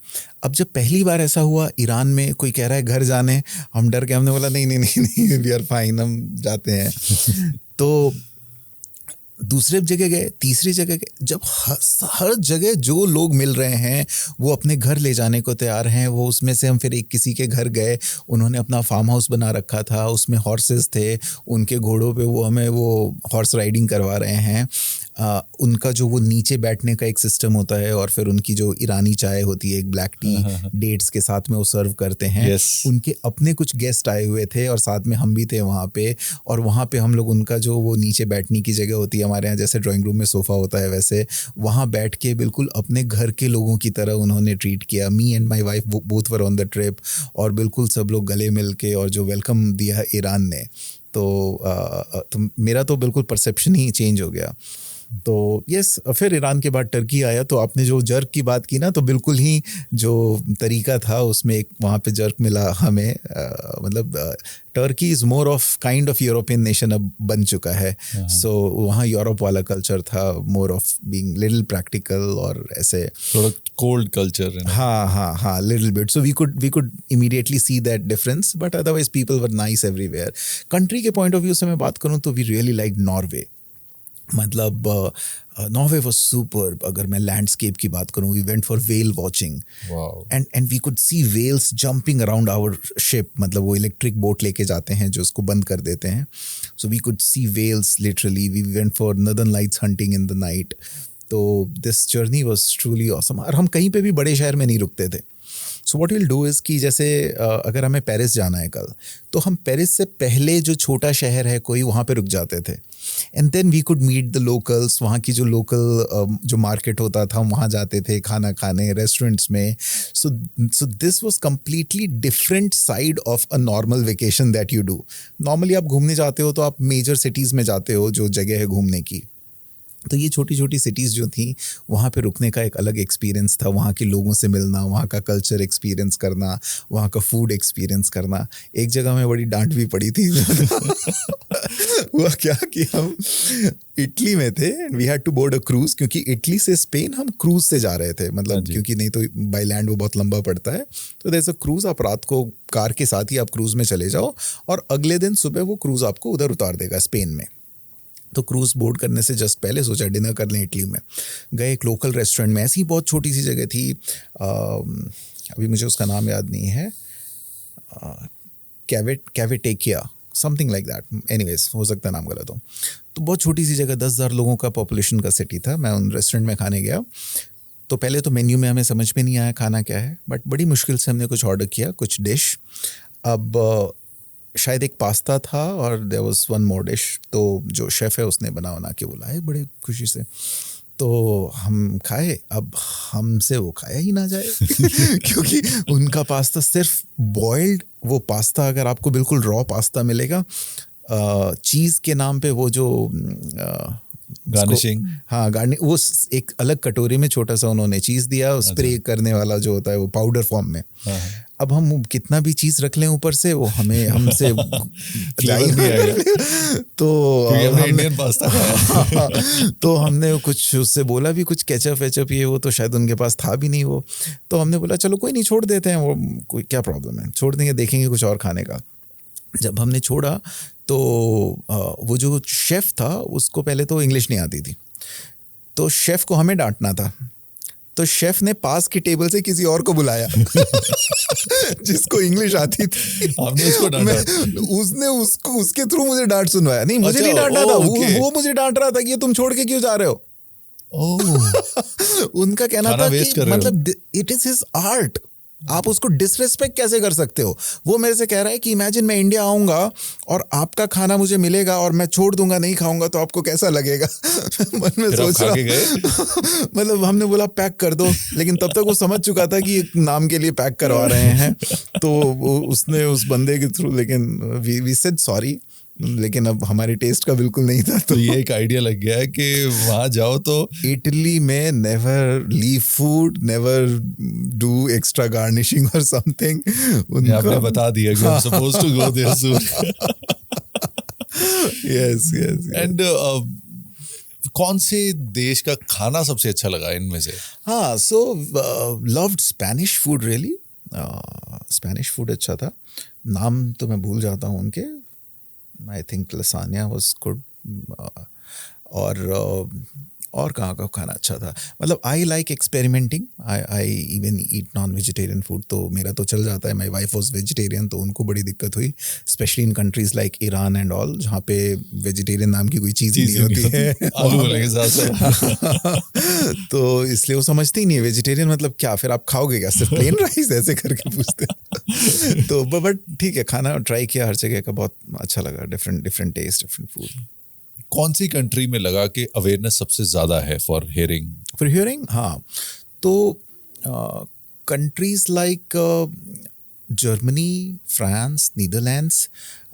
अब जब पहली बार ऐसा हुआ ईरान में, कोई कह रहा है घर जाने, हम डर के हमने बोला नहीं नहीं नहीं नहीं, वी आर फाइन, हम जाते हैं. तो दूसरे जगह गए, तीसरी जगह गए, जब हर जगह जो लोग मिल रहे हैं वो अपने घर ले जाने को तैयार हैं. वो उसमें से हम फिर एक किसी के घर गए, उन्होंने अपना फार्म हाउस बना रखा था, उसमें हॉर्सेस थे, उनके घोड़ों पे वो हमें वो हॉर्स राइडिंग करवा रहे हैं. उनका जो वो नीचे बैठने का एक सिस्टम होता है, और फिर उनकी जो ईरानी चाय होती है, एक ब्लैक टी डेट्स के साथ में वो सर्व करते हैं. Yes. उनके अपने कुछ गेस्ट आए हुए थे और साथ में हम भी थे वहाँ पे, और वहाँ पे हम लोग उनका जो वो नीचे बैठने की जगह होती है, हमारे यहाँ जैसे ड्राइंग रूम में सोफ़ा होता है वैसे, वहाँ बैठ के बिल्कुल अपने घर के लोगों की तरह उन्होंने ट्रीट किया. Me and my wife both were on the trip, और बिल्कुल सब लोग गले मिल के, और जो वेलकम दिया ईरान ने, तो मेरा तो बिल्कुल परसेप्शन ही चेंज हो गया. तो यस, फिर ईरान के बाद टर्की आया. तो आपने जो जर्क की बात की ना, तो बिल्कुल ही जो तरीका था उसमें एक वहाँ पे जर्क मिला हमें. मतलब Turkey is more of kind of European nation अब बन चुका है. सो वहाँ यूरोप वाला कल्चर था, more of being little practical और ऐसे थोड़ा कोल्ड कल्चर. हाँ, little bit. So we could immediately see that difference, but otherwise people were nice everywhere. Country के पॉइंट ऑफ व्यू से मैं बात करूँ तो वी रियली लाइक नॉर्वे. मतलब नॉर्वे वॉज सुपर. अगर मैं लैंडस्केप की बात करूँ, we went for whale watching, and we could see whales jumping around our ship. मतलब वो इलेक्ट्रिक बोट लेके जाते हैं जो उसको बंद कर देते हैं. So we could see whales literally. We went for northern lights hunting in the night. तो this journey was truly awesome. और हम कहीं पे भी बड़े शहर में नहीं रुकते थे. So what will do is कि जैसे अगर हमें पेरिस जाना है कल, तो हम पेरिस से पहले जो छोटा शहर है कोई, वहाँ पे रुक जाते थे. And then we could meet the locals. वहाँ की जो लोकल जो मार्केट होता था, हम वहाँ जाते थे खाना खाने रेस्टोरेंट्स में. So this was completely different side of a normal vacation that you do. Normally आप घूमने जाते हो तो आप मेजर सिटीज़ में जाते हो जो जगह है घूमने की. तो ये छोटी छोटी सिटीज़ जो थी, वहाँ पे रुकने का एक अलग एक्सपीरियंस था. वहाँ के लोगों से मिलना, वहाँ का कल्चर एक्सपीरियंस करना, वहाँ का फूड एक्सपीरियंस करना. एक जगह में बड़ी डांट भी पड़ी थी. हुआ क्या कि हम इटली में थे and we had to board a cruise, क्योंकि इटली से स्पेन हम क्रूज़ से जा रहे थे. मतलब क्योंकि नहीं तो बाई लैंड वो बहुत लंबा पड़ता है. तो देयर इज़ अ क्रूज़. आप रात को कार के साथ ही आप क्रूज़ में चले जाओ, और अगले दिन सुबह वो क्रूज़ आपको उधर उतार देगा स्पेन में. तो क्रूज़ बोर्ड करने से जस्ट पहले सोचा डिनर कर लें इटली में. गए एक लोकल रेस्टोरेंट में, ऐसी बहुत छोटी सी जगह थी, अभी मुझे उसका नाम याद नहीं है, कैवेटेकिया समथिंग लाइक दैट. एनीवेज, हो सकता है नाम गलत हो. तो बहुत छोटी सी जगह, 10,000 लोगों का पॉपुलेशन का सिटी था. मैं उन रेस्टोरेंट में खाने गया. तो पहले तो मेन्यू में हमें समझ में नहीं आया खाना क्या है, बट बड़ी मुश्किल से हमने कुछ ऑर्डर किया, कुछ डिश. अब शायद एक पास्ता था और there was one more dish. तो जो शेफ़ है उसने बना के बुलाए बड़े खुशी से. तो हम खाए. अब हमसे वो खाया ही ना जाए क्योंकि उनका पास्ता सिर्फ बॉइल्ड, वो पास्ता अगर आपको बिल्कुल रॉ पास्ता मिलेगा, चीज़ के नाम पे वो जो गार्निशिंग, हाँ गार्निश, वो एक अलग कटोरी में छोटा सा उन्होंने चीज़ दिया, स्प्रे करने वाला जो होता है वो पाउडर फॉर्म में. अब हम कितना भी चीज़ रख लें ऊपर से, वो हमसे फ्लेवर नहीं आएगा. तो हमने इंडियन पास्ता खाया. तो हमने कुछ उससे बोला भी, कुछ केचप वेचप ये वो, तो शायद उनके पास था भी नहीं वो. तो हमने बोला चलो कोई नहीं, छोड़ देते हैं, वो कोई क्या प्रॉब्लम है, छोड़ देंगे, देखेंगे कुछ और खाने का. जब हमने छोड़ा तो वो जो शेफ़ था उसको पहले तो इंग्लिश नहीं आती थी, तो शेफ़ को हमें डांटना था. तो शेफ़ ने पास की टेबल से किसी और को बुलाया जिसको इंग्लिश आती थी. आपने उसको डांटा? उसने उसके थ्रू मुझे डांट सुनवाया. नहीं, मुझे नहीं डांटा था, वो मुझे डांट रहा था कि ये तुम छोड़ के क्यों जा रहे हो. उनका कहना था कि मतलब इट इज हिज आर्ट. आप उसको डिसरिस्पेक्ट कैसे कर सकते हो? वो मेरे से कह रहा है कि इमेजिन मैं इंडिया आऊँगा और आपका खाना मुझे मिलेगा और मैं छोड़ दूंगा, नहीं खाऊंगा, तो आपको कैसा लगेगा? मन में फिर आप सोच खा रहा के गए? मतलब हमने बोला पैक कर दो, लेकिन तब तक वो समझ चुका था कि एक नाम के लिए पैक करवा रहे हैं, तो उसने उस बंदे के थ्रू, लेकिन वी सेड सॉरी, लेकिन अब हमारे टेस्ट का बिल्कुल नहीं था। तो ये एक आइडिया लग गया है कि वहां जाओ तो इटली में never leave food, never do extra garnishing और समथिंग। आपने बता दिया कि I'm supposed to go there soon. Yes yes. And कौन से देश का खाना सबसे अच्छा लगा इनमें से? हाँ, so loved Spanish food really. Spanish food अच्छा था, नाम तो मैं भूल जाता हूँ उनके। I think lasagna was good. और कहाँ का खाना अच्छा था, मतलब I like experimenting. I even eat non vegetarian food, तो मेरा तो चल जाता है। माई वाइफ वॉज वेजिटेरियन, तो उनको बड़ी दिक्कत हुई, specially in countries like Iran and all, जहाँ पे वेजिटेरियन नाम की कोई चीज़ नहीं होती है। आलू वाले के साथ साथ। तो इसलिए वो समझती ही नहीं है वेजिटेरियन मतलब क्या, फिर आप खाओगे क्या, सिर्फ प्लेन राइस, ऐसे करके पूछते। तो बट ठीक है, खाना ट्राई किया हर जगह का, बहुत अच्छा लगा, डिफरेंट टेस्ट, डिफरेंट फूड। कौन सी कंट्री में लगा कि अवेयरनेस सबसे ज्यादा है फॉर हियरिंग? फॉर हियरिंग, हाँ, तो countries like Germany, France, Netherlands,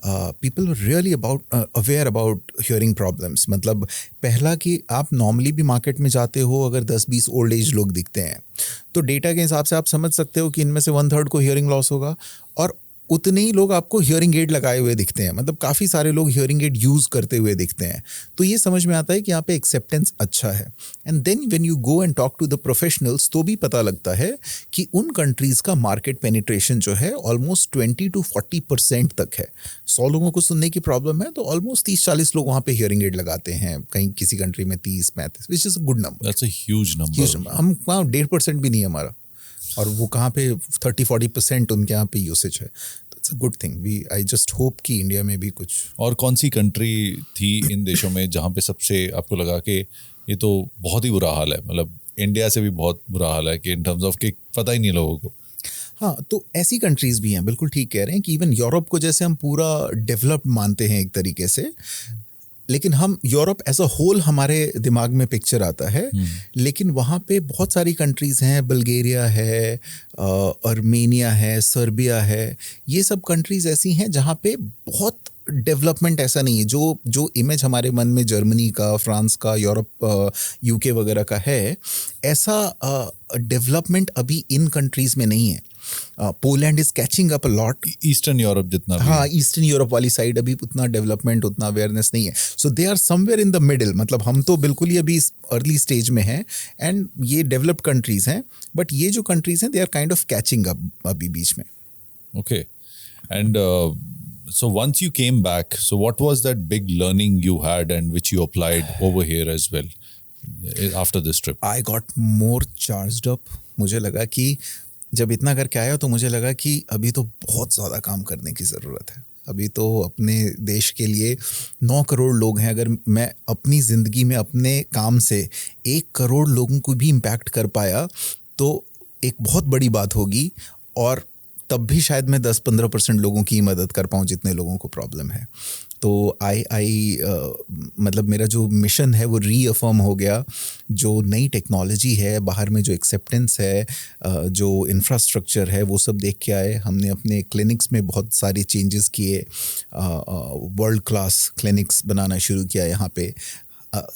people really aware about hearing problems. मतलब पहला कि आप नॉर्मली भी मार्केट में जाते हो, अगर 10-20 ओल्ड एज लोग दिखते हैं, तो डेटा के हिसाब से आप समझ सकते हो कि इनमें से 1/3 को हियरिंग लॉस होगा, और उतने ही लोग आपको हियरिंग एड लगाए हुए दिखते हैं। मतलब काफ़ी सारे लोग हियरिंग एड यूज़ करते हुए दिखते हैं। तो ये समझ में आता है कि यहाँ पे एक्सेप्टेंस अच्छा है। And then when you go and talk to the professionals, तो भी पता लगता है कि उन कंट्रीज़ का मार्केट पेनिट्रेशन जो है ऑलमोस्ट 20-40% तक है। 100 लोगों को सुनने की प्रॉब्लम है, तो ऑलमोस्ट 30-40 लोग वहाँ पे हियरिंग एड लगाते हैं, कहीं किसी कंट्री में 30-35, which is a good number. That's a huge number. हम वहाँ 1.5% भी नहीं है हमारा, और वो कहाँ पे 30-40% उनके यहाँ पे यूसेज है। It's a good thing. I just hope कि इंडिया में भी कुछ। और कौन सी कंट्री थी इन देशों में जहाँ पे सबसे आपको लगा कि ये तो बहुत ही बुरा हाल है, मतलब इंडिया से भी बहुत बुरा हाल है, कि इन टर्म्स ऑफ कि पता ही नहीं लोगों को? हाँ, तो ऐसी कंट्रीज़ भी हैं, बिल्कुल ठीक कह रहे हैं कि इवन यूरोप को जैसे हम पूरा डेवलप्ड मानते हैं एक तरीके से, लेकिन हम यूरोप एज अ होल हमारे दिमाग में पिक्चर आता है, लेकिन वहाँ पे बहुत सारी कंट्रीज़ हैं, बल्गेरिया है, अर्मेनिया है, सर्बिया है, ये सब कंट्रीज़ ऐसी हैं जहाँ पे बहुत डेवलपमेंट ऐसा नहीं है। जो इमेज हमारे मन में जर्मनी का, फ्रांस का, यूरोप, यूके वगैरह का है, ऐसा डेवलपमेंट अभी इन कंट्रीज़ में नहीं है। Poland is catching up a lot. Eastern Europe जितना भी, हाँ, ईस्टर्न यूरोप वाली साइड अभी उतना डेवलपमेंट, उतना अवेयरनेस नहीं है। So they are somewhere in the middle. मतलब हम तो बिल्कुल ही अभी अर्ली स्टेज में हैं, एंड ये डेवलप्ड कंट्रीज हैं, बट ये जो कंट्रीज हैं they are kind of catching up अभी बीच में। Okay. And so once you came back, so what was that big learning you had and which you applied over here as well after this trip? I got more charged up. मुझे लगा कि जब इतना करके आया तो मुझे लगा कि अभी तो बहुत ज़्यादा काम करने की ज़रूरत है। अभी तो अपने देश के लिए 9 करोड़ लोग हैं। अगर मैं अपनी ज़िंदगी में अपने काम से 1 करोड़ लोगों को भी इम्पैक्ट कर पाया तो एक बहुत बड़ी बात होगी, और तब भी शायद मैं 10-15% लोगों की मदद कर पाऊँ जितने लोगों को प्रॉब्लम है। तो मतलब मेरा जो मिशन है वो रीअफर्म हो गया। जो नई टेक्नोलॉजी है, बाहर में जो एक्सेप्टेंस है, जो इंफ्रास्ट्रक्चर है, वो सब देख के आए। हमने अपने क्लिनिक्स में बहुत सारे चेंजेस किए, वर्ल्ड क्लास क्लिनिक्स बनाना शुरू किया यहाँ पे।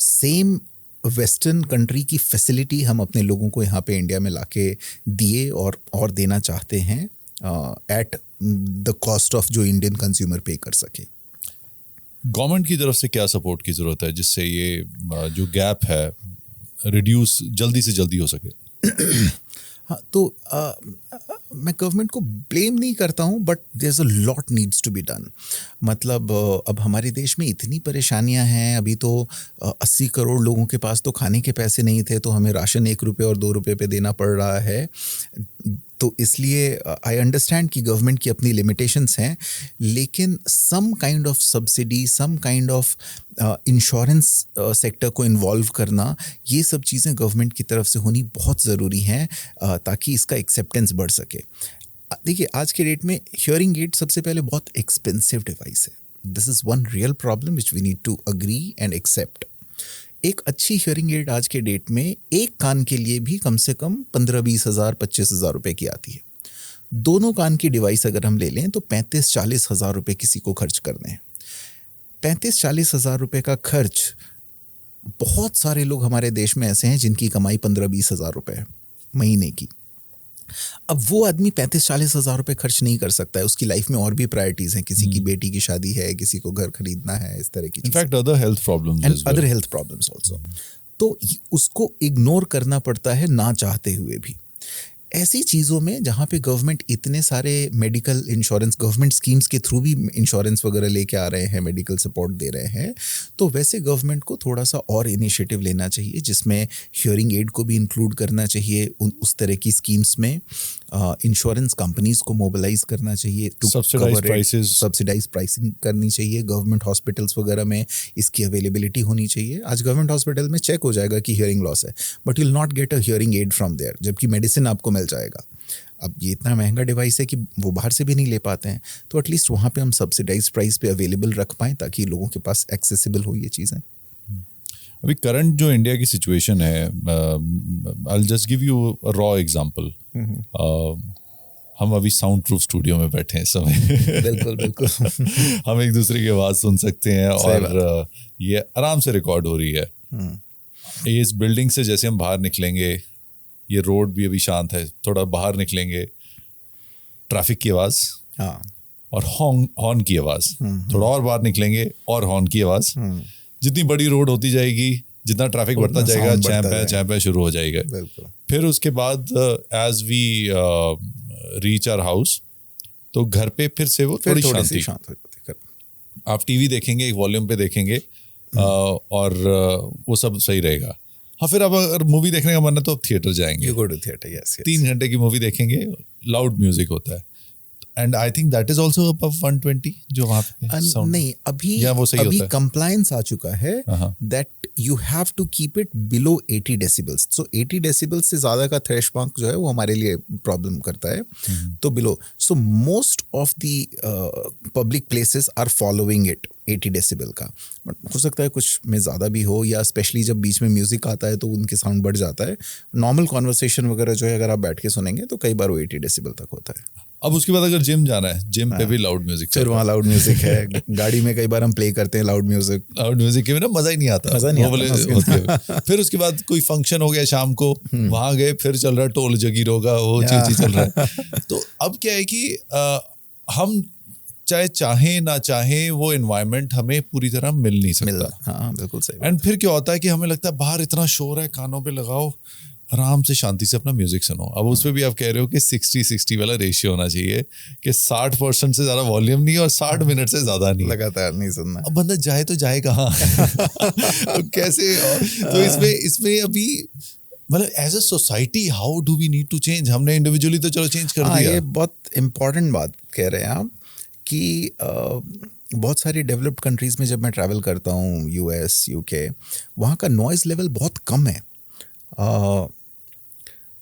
सेम वेस्टर्न कंट्री की फैसिलिटी हम अपने लोगों को यहाँ पे इंडिया में लाके दिए और देना चाहते हैं एट द कॉस्ट ऑफ जो इंडियन कंज्यूमर पे कर सके। गवर्नमेंट की तरफ से क्या सपोर्ट की ज़रूरत है जिससे ये जो गैप है रिड्यूस जल्दी से जल्दी हो सके? हाँ, तो मैं गवर्नमेंट को ब्लेम नहीं करता हूँ, but there is a lot needs to be done. मतलब अब हमारे देश में इतनी परेशानियाँ हैं। अभी तो 80 करोड़ लोगों के पास तो खाने के पैसे नहीं थे, तो हमें राशन 1 रुपये और 2 रुपये पे देना पड़ रहा है। तो इसलिए आई अंडरस्टैंड कि गवर्नमेंट की अपनी लिमिटेशंस हैं, लेकिन some kind of subsidy, some kind of insurance sector को इन्वॉल्व करना, ये सब चीज़ें गवर्नमेंट की तरफ से होनी बहुत ज़रूरी हैं ताकि इसका एक्सेप्टेंस बढ़ सके। देखिए आज के डेट में हियरिंग एड सबसे पहले बहुत एक्सपेंसिव डिवाइस है। This is one real problem which we need to agree and accept. एक अच्छी हियरिंग एड आज के डेट में एक कान के लिए भी कम से कम 15-20 हज़ार 25 हज़ार रुपये की आती है। दोनों कान की डिवाइस अगर हम ले लें तो 35-40 हज़ार रुपये किसी को खर्च करने हैं। 35-40 हज़ार रुपये का खर्च, बहुत सारे लोग हमारे देश में ऐसे हैं जिनकी कमाई 15-20 हज़ार रुपये है महीने की। अब वो आदमी 35-40 हज़ार रुपये खर्च नहीं कर सकता है, उसकी लाइफ में और भी प्रायोरिटीज़ हैं, किसी की बेटी की शादी है, किसी को घर खरीदना है, इस तरह की in fact other health problems and other health problems also. तो उसको इग्नोर करना पड़ता है ना चाहते हुए भी। ऐसी चीज़ों में जहाँ पे गवर्नमेंट इतने सारे मेडिकल इंश्योरेंस, गवर्नमेंट स्कीम्स के थ्रू भी इंश्योरेंस वगैरह लेके आ रहे हैं, मेडिकल सपोर्ट दे रहे हैं, तो वैसे गवर्नमेंट को थोड़ा सा और इनिशिएटिव लेना चाहिए जिसमें हियरिंग एड को भी इंक्लूड करना चाहिए उस तरह की स्कीम्स में। इंश्योरेंस कंपनीज को मोबिलाइज करना चाहिए टू सब्सिडाइज प्राइसिंग करनी चाहिए। गवर्नमेंट हॉस्पिटल्स वगैरह में इसकी अवेलेबिलिटी होनी चाहिए। आज गवर्नमेंट हॉस्पिटल में चेक हो जाएगा कि हियरिंग लॉस है, but you will not get a hearing aid from there, जबकि मेडिसिन आपको मिल जाएगा। अब ये इतना महंगा डिवाइस है कि वो बाहर से भी नहीं ले पाते हैं, तो एटलीस्ट वहाँ पे हम सब्सिडाइज प्राइस पे अवेलेबल रख पाएँ ताकि लोगों के पास एक्सेसिबल हो ये चीज़ें। अभी करंट जो इंडिया की सिचुएशन है, I will just give you a raw example. हम अभी साउंड प्रूफ स्टूडियो में बैठे हैं इस समय। बिल्कुल बिल्कुल। हम एक दूसरे की आवाज़ सुन सकते हैं और ये आराम से रिकॉर्ड हो रही है। इस बिल्डिंग से जैसे हम बाहर निकलेंगे, ये रोड भी अभी शांत है, थोड़ा बाहर निकलेंगे ट्रैफिक की आवाज़ और हॉर्न की आवाज़, थोड़ा और बाहर निकलेंगे और हॉर्न की आवाज़। जितनी बड़ी रोड होती जाएगी, जितना ट्रैफिक बढ़ता जाएगा, चैंपा शुरू हो जाएगा। फिर उसके बाद as we reach our house, तो घर पे फिर से वो थोड़ी शांति। आप टीवी देखेंगे, एक वॉल्यूम पे देखेंगे और वो सब सही रहेगा। हाँ, फिर अब अगर मूवी देखने का मन है तो अब थिएटर जाएंगे। 3 घंटे की मूवी देखेंगे, लाउड म्यूजिक होता है। And I think that is also above 120 जो वहाँ पे नहीं, अभी कंप्लायंस आ चुका है that you have to keep it below 80 decibels. So 80 decibels से ज़्यादा का थ्रेश मार्क जो है वो हमारे लिए प्रॉब्लम करता है। तो below, so most of the public places are following it 80 decibel का। बट हो सकता है कुछ में ज़्यादा भी हो, या स्पेशली जब बीच में म्यूज़िक आता है तो उनके साउंड बढ़ जाता है। नॉर्मल कॉन्वर्सेशन वगैरह जो है अगर आप बैठ के सुनेंगे तो कई बार वो 80 डेसिबल तक होता है। अब उसके बाद अगर जिम जाना है, जिम पे भी लाउड म्यूजिक, फिर वहाँ लाउड म्यूजिक है। गाड़ी में कई बार हम प्ले करते हैं लाउड म्यूजिक के बिना मजा ही नहीं आता। फिर उसके बाद कोई फंक्शन हो गया शाम को, वहां गए, फिर चल रहा है टोल जगीर होगा, वो चीज चल रहा है। तो अब क्या है कि हम चाहे ना चाहे वो एनवायरनमेंट हमें पूरी तरह मिल नहीं सकता। हाँ, बिल्कुल सही। एंड फिर क्या होता है कि हमें लगता है बाहर इतना शोर है, कानों पे लगाओ, आराम से शांति से अपना म्यूजिक सुनो। अब उसमें भी आप कह रहे हो कि 60-60 वाला रेशियो होना चाहिए कि 60% से ज़्यादा वॉल्यूम नहीं और 60 मिनट से ज़्यादा नहीं, लगातार नहीं सुनना। अब बंदा जाए तो जाए कहाँ? कैसे? तो इसमें अभी मतलब as a society how do we need to change? हमने इंडिविजुअली तो चलो चेंज कर दिया। ये बहुत इम्पॉर्टेंट बात कह रहे हैं आप कि बहुत सारी डेवलप्ड कंट्रीज़ में जब मैं ट्रैवल करता हूँ, US, UK, वहाँ का नॉइज़ लेवल बहुत कम है।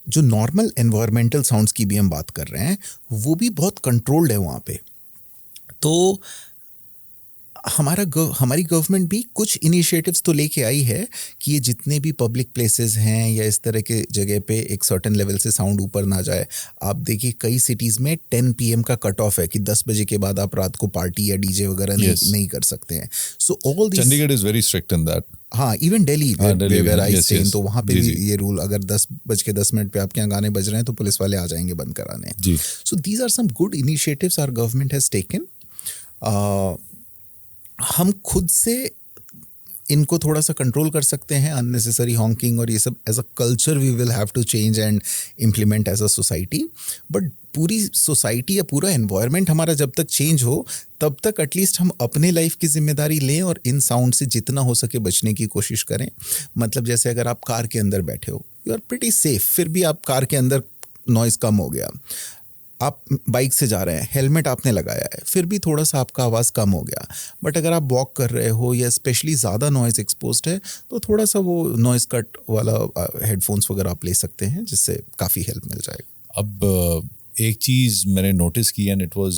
जो नॉर्मल एनवायरमेंटल साउंड्स की भी हम बात कर रहे हैं वो भी बहुत कंट्रोल्ड है वहाँ पे। तो हमारी गवर्नमेंट भी कुछ इनिशिएटिव्स तो लेके आई है कि ये जितने भी पब्लिक प्लेसेस हैं या इस तरह के जगह पे एक सर्टेन लेवल से साउंड ऊपर ना जाए। आप देखिए कई सिटीज़ में 10 PM का कट ऑफ है कि 10 बजे के बाद आप रात को पार्टी या डीजे वगैरह नहीं कर सकते हैं। So all this, Chandigarh is very strict in that. हाँ, even Delhi where I stay, तो वहाँ पे भी ये रूल, अगर 10:10 पे आपके यहाँ गाने बज रहे हैं तो पुलिस वाले आ जाएंगे बंद कराने। So these are some good initiatives our government has taken. हम खुद से इनको थोड़ा सा कंट्रोल कर सकते हैं, अननेसेसरी हॉन्किंग और ये सब as a culture we will have to change and implement as a society. But पूरी सोसाइटी या पूरा एनवायरनमेंट हमारा जब तक चेंज हो तब तक एटलीस्ट हम अपने लाइफ की जिम्मेदारी लें और इन साउंड से जितना हो सके बचने की कोशिश करें। मतलब जैसे अगर आप कार के अंदर बैठे हो, यू आर प्रिटी सेफ, फिर भी आप कार के अंदर नॉइज़ कम हो गया, आप बाइक से जा रहे हैं, हेलमेट आपने लगाया है, फिर भी थोड़ा सा आपका आवाज़ कम हो गया, बट अगर आप वॉक कर रहे हो या स्पेशली ज़्यादा नॉइज़ एक्सपोज्ड है तो थोड़ा सा वो नॉइज़ कट वाला हेडफोन्स वगैरह आप ले सकते हैं, जिससे काफ़ी हेल्प मिल जाएगा। अब एक चीज़ मैंने नोटिस की and it was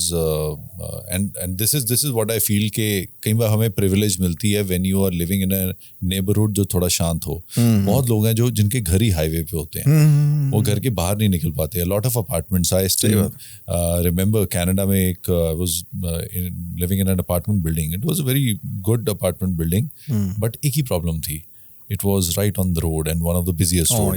and this is what I feel कि कई बार हमें प्रिविलेज मिलती है when you are living in a neighbourhood जो थोड़ा शांत हो। बहुत लोग हैं जो जिनके घर ही हाईवे पे होते हैं, वो घर के बाहर नहीं निकल पाते। Lot of apartments, I still remember Canada में एक was living in an apartment building, it was a very good apartment building, but एक ही प्रॉब्लम थी, it was right on the road and one of the busiest road.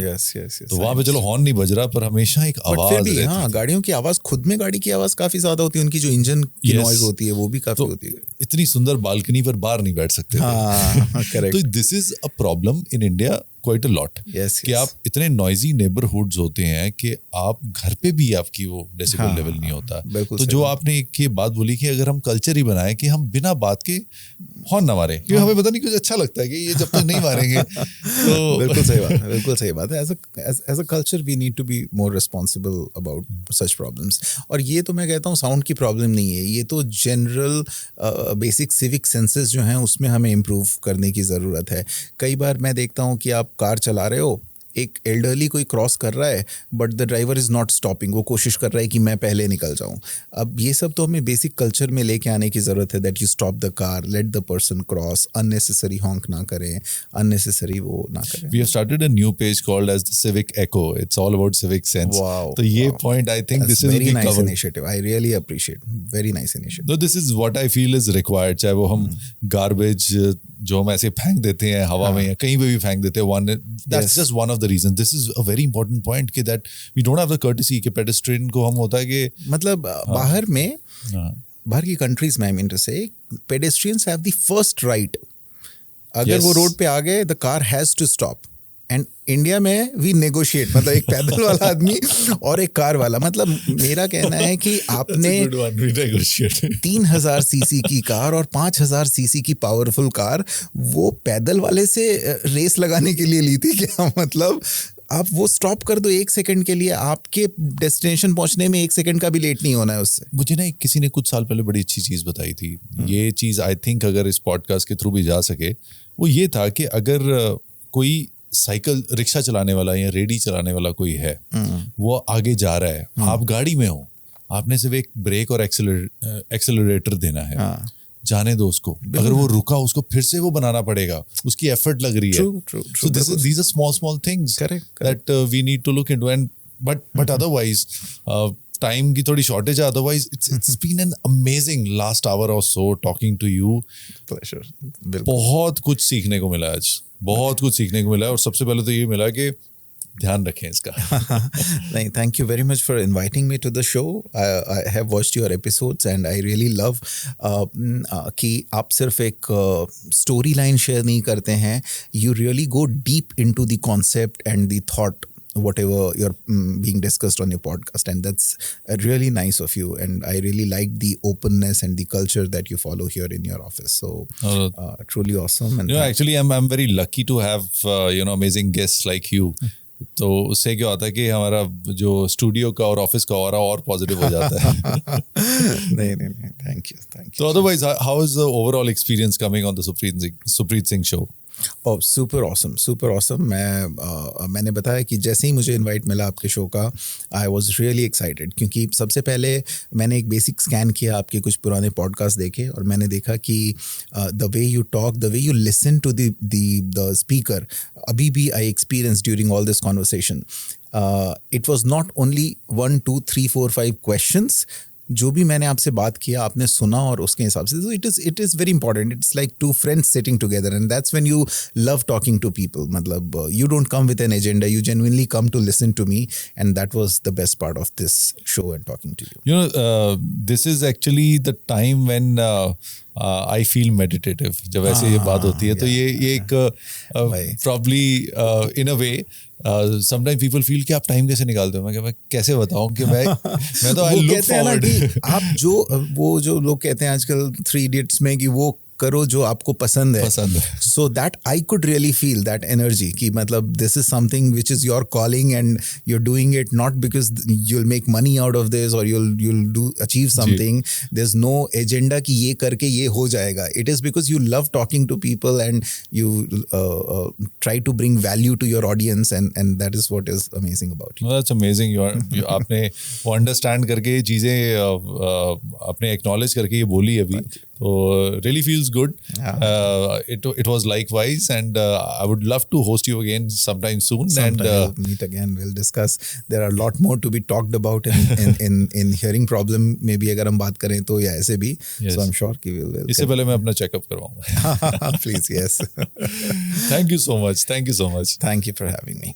तो वहाँ पे चलो horn नहीं बज रहा, पर हमेशा एक आवाज रहती है। हाँ, गाड़ियों की आवाज, खुद में गाड़ी की आवाज काफी ज्यादा होती है, उनकी जो इंजन की नॉइज होती है वो भी काफी होती है। इतनी सुंदर बालकनी पर बाहर नहीं बैठ सकते थे। तो this is a problem in India quite a lot, कि आप इतने नॉइजी नेबरहुड्स होते हैं कि आप घर पे भी आपकी वो डेसिबल लेवल नहीं होता। तो जो आपने एक ये बात बोली कि अगर हम कल्चर ही बनाए कि हम बिना बात के हॉर्न ना मारे, क्योंकि हमें पता नहीं कुछ अच्छा लगता है कि ये जब तक नहीं मारेंगे तो बिल्कुल सही बात है, बिल्कुल सही बात है। As a culture we need to be more responsible about such problems. और ये तो मैं कहता हूँ साउंड की प्रॉब्लम नहीं है, ये तो जनरल बेसिक सिविक सेंसेस जो हैं उसमें हमें इम्प्रूव करने की ज़रूरत है। कई बार मैं देखता हूँ कि आप कार चला रहे हो, एक एल्डरली कोई क्रॉस कर रहा है but the driver is not stopping, वो कोशिश कर रहा है कि मैं पहले निकल जाऊं। अब ये सब तो हमें बेसिक कल्चर में लेके आने की ज़रूरत है, that you stop the car, let the person cross, unnecessary हॉन्क ना करें, अननेसेसरी वो ना करें। We have started a new page called as the Civic Echo. It's all about civic sense. Wow, तो ये wow. point I think That's this is very be nice covered. initiative. I really appreciate. Very nice initiative. No, this is what I feel is required. चाहे वो हम garbage जो हम ऐसे फेंक देते हैं हवा में या कहीं पे भी फेंक देते हैं, that's just one of the reasons. This is a very important point कि that we don't have the courtesy कि pedestrian को हम होता है कि मतलब बाहर में, बाहर की कंट्रीज में, आई मीन टू से, pedestrians have the first right. अगर वो रोड पे आ गए, the car has to stop. And India में वी नेगोशिएट, मतलब एक पैदल वाला आदमी और एक कार वाला। मतलब मेरा कहना है कि आपने 3000 सीसी की कार और 5000 सीसी की पावरफुल कार वो पैदल वाले से रेस लगाने के लिए ली थी क्या? मतलब आप वो स्टॉप कर दो 1 सेकंड के लिए, आपके डेस्टिनेशन पहुंचने में 1 सेकंड का भी लेट नहीं होना है उससे। मुझे ना किसी ने कुछ साल पहले बड़ी अच्छी चीज़ बताई थी, ये चीज़ आई थिंक अगर इस पॉडकास्ट के थ्रू भी जा सके, वो ये था कि अगर कोई साइकिल रिक्शा चलाने वाला या रेडी चलाने वाला कोई है, वो आगे जा रहा है, आप गाड़ी में हो, आपने सिर्फ एक ब्रेक और एक्सेलरेटर देना है, जाने दो उसको। अगर वो रुका, उसको फिर से वो बनाना पड़ेगा, उसकी एफर्ट लग रही है। So these are small things that we need to look into, and but otherwise time की थोड़ी शॉर्टेज है, otherwise it's been an amazing last hour or so talking to you. Pleasure. बहुत कुछ सीखने को मिला आज, बहुत कुछ सीखने को मिला है, और सबसे पहले तो ये मिला कि ध्यान रखें इसका। नहीं, thank you very much for inviting me to the show. I have watched your episodes and I really love कि आप सिर्फ एक स्टोरी लाइन शेयर नहीं करते हैं, you really go deep into the concept and the thought whatever you're being discussed on your podcast, and that's really nice of you, and I really like the openness and the culture that you follow here in your office. So truly awesome. And actually I'm very lucky to have amazing guests like you. तो उससे क्या होता है कि हमारा जो studio का और ऑफिस का ऑरा और पॉजिटिव हो जाता है। नहीं, thank you. So otherwise, how is the overall experience coming on the Supreet Singh show? Super awesome. मैंने बताया कि जैसे ही मुझे इनवाइट मिला आपके शो का, आई वॉज रियली एक्साइटेड, क्योंकि सबसे पहले मैंने एक बेसिक स्कैन किया, आपके कुछ पुराने पॉडकास्ट देखे, और मैंने देखा कि the way you talk, the way you listen to the speaker, अभी भी I experience during all this conversation, it was not only 1 2 3 4 5 questions. जो भी मैंने आपसे बात किया, आपने सुना और उसके हिसाब से, तो it is very important. It's like two friends sitting together, and that's when you love talking to people. मतलब you don't come with an agenda, you genuinely come to listen to me, and that was the best part of this show and talking to you. This is actually the time when I feel meditative. जब ऐसे ये बात होती है, तो ये एक probably in a way sometimes people feel कि आप टाइम कैसे निकालते हो। मैं कैसे बताऊं कि मैं तो I look forward. आप जो लोग कहते हैं आजकल 3 Idiots में कि वो करो जो आपको पसंद है. पसंद है. So that I could really feel that energy कि मतलब this is something which is your calling and you're doing it not because you'll make money out of this or you'll achieve something. There's no agenda कि ये करके ये हो जाएगा. It is because you love talking to people and you try to bring value to your audience and that is what is amazing about you. No, that's amazing. आपने वो understand करके ये चीज़ें अपने एक्नॉलेज करके ये बोली अभी, तो really feels good. It was likewise and I would love to host you again sometime soon. Sometime and we'll meet again. We'll discuss. There are a lot more to be talked about in hearing problem. Maybe अगर हम बात करें तो या ऐसे भी. Yes. So I'm sure कि we'll इससे पहले मैं अपना चेकअप करवाऊंगा. Please, yes. Thank you so much. Thank you so much. Thank you for having me.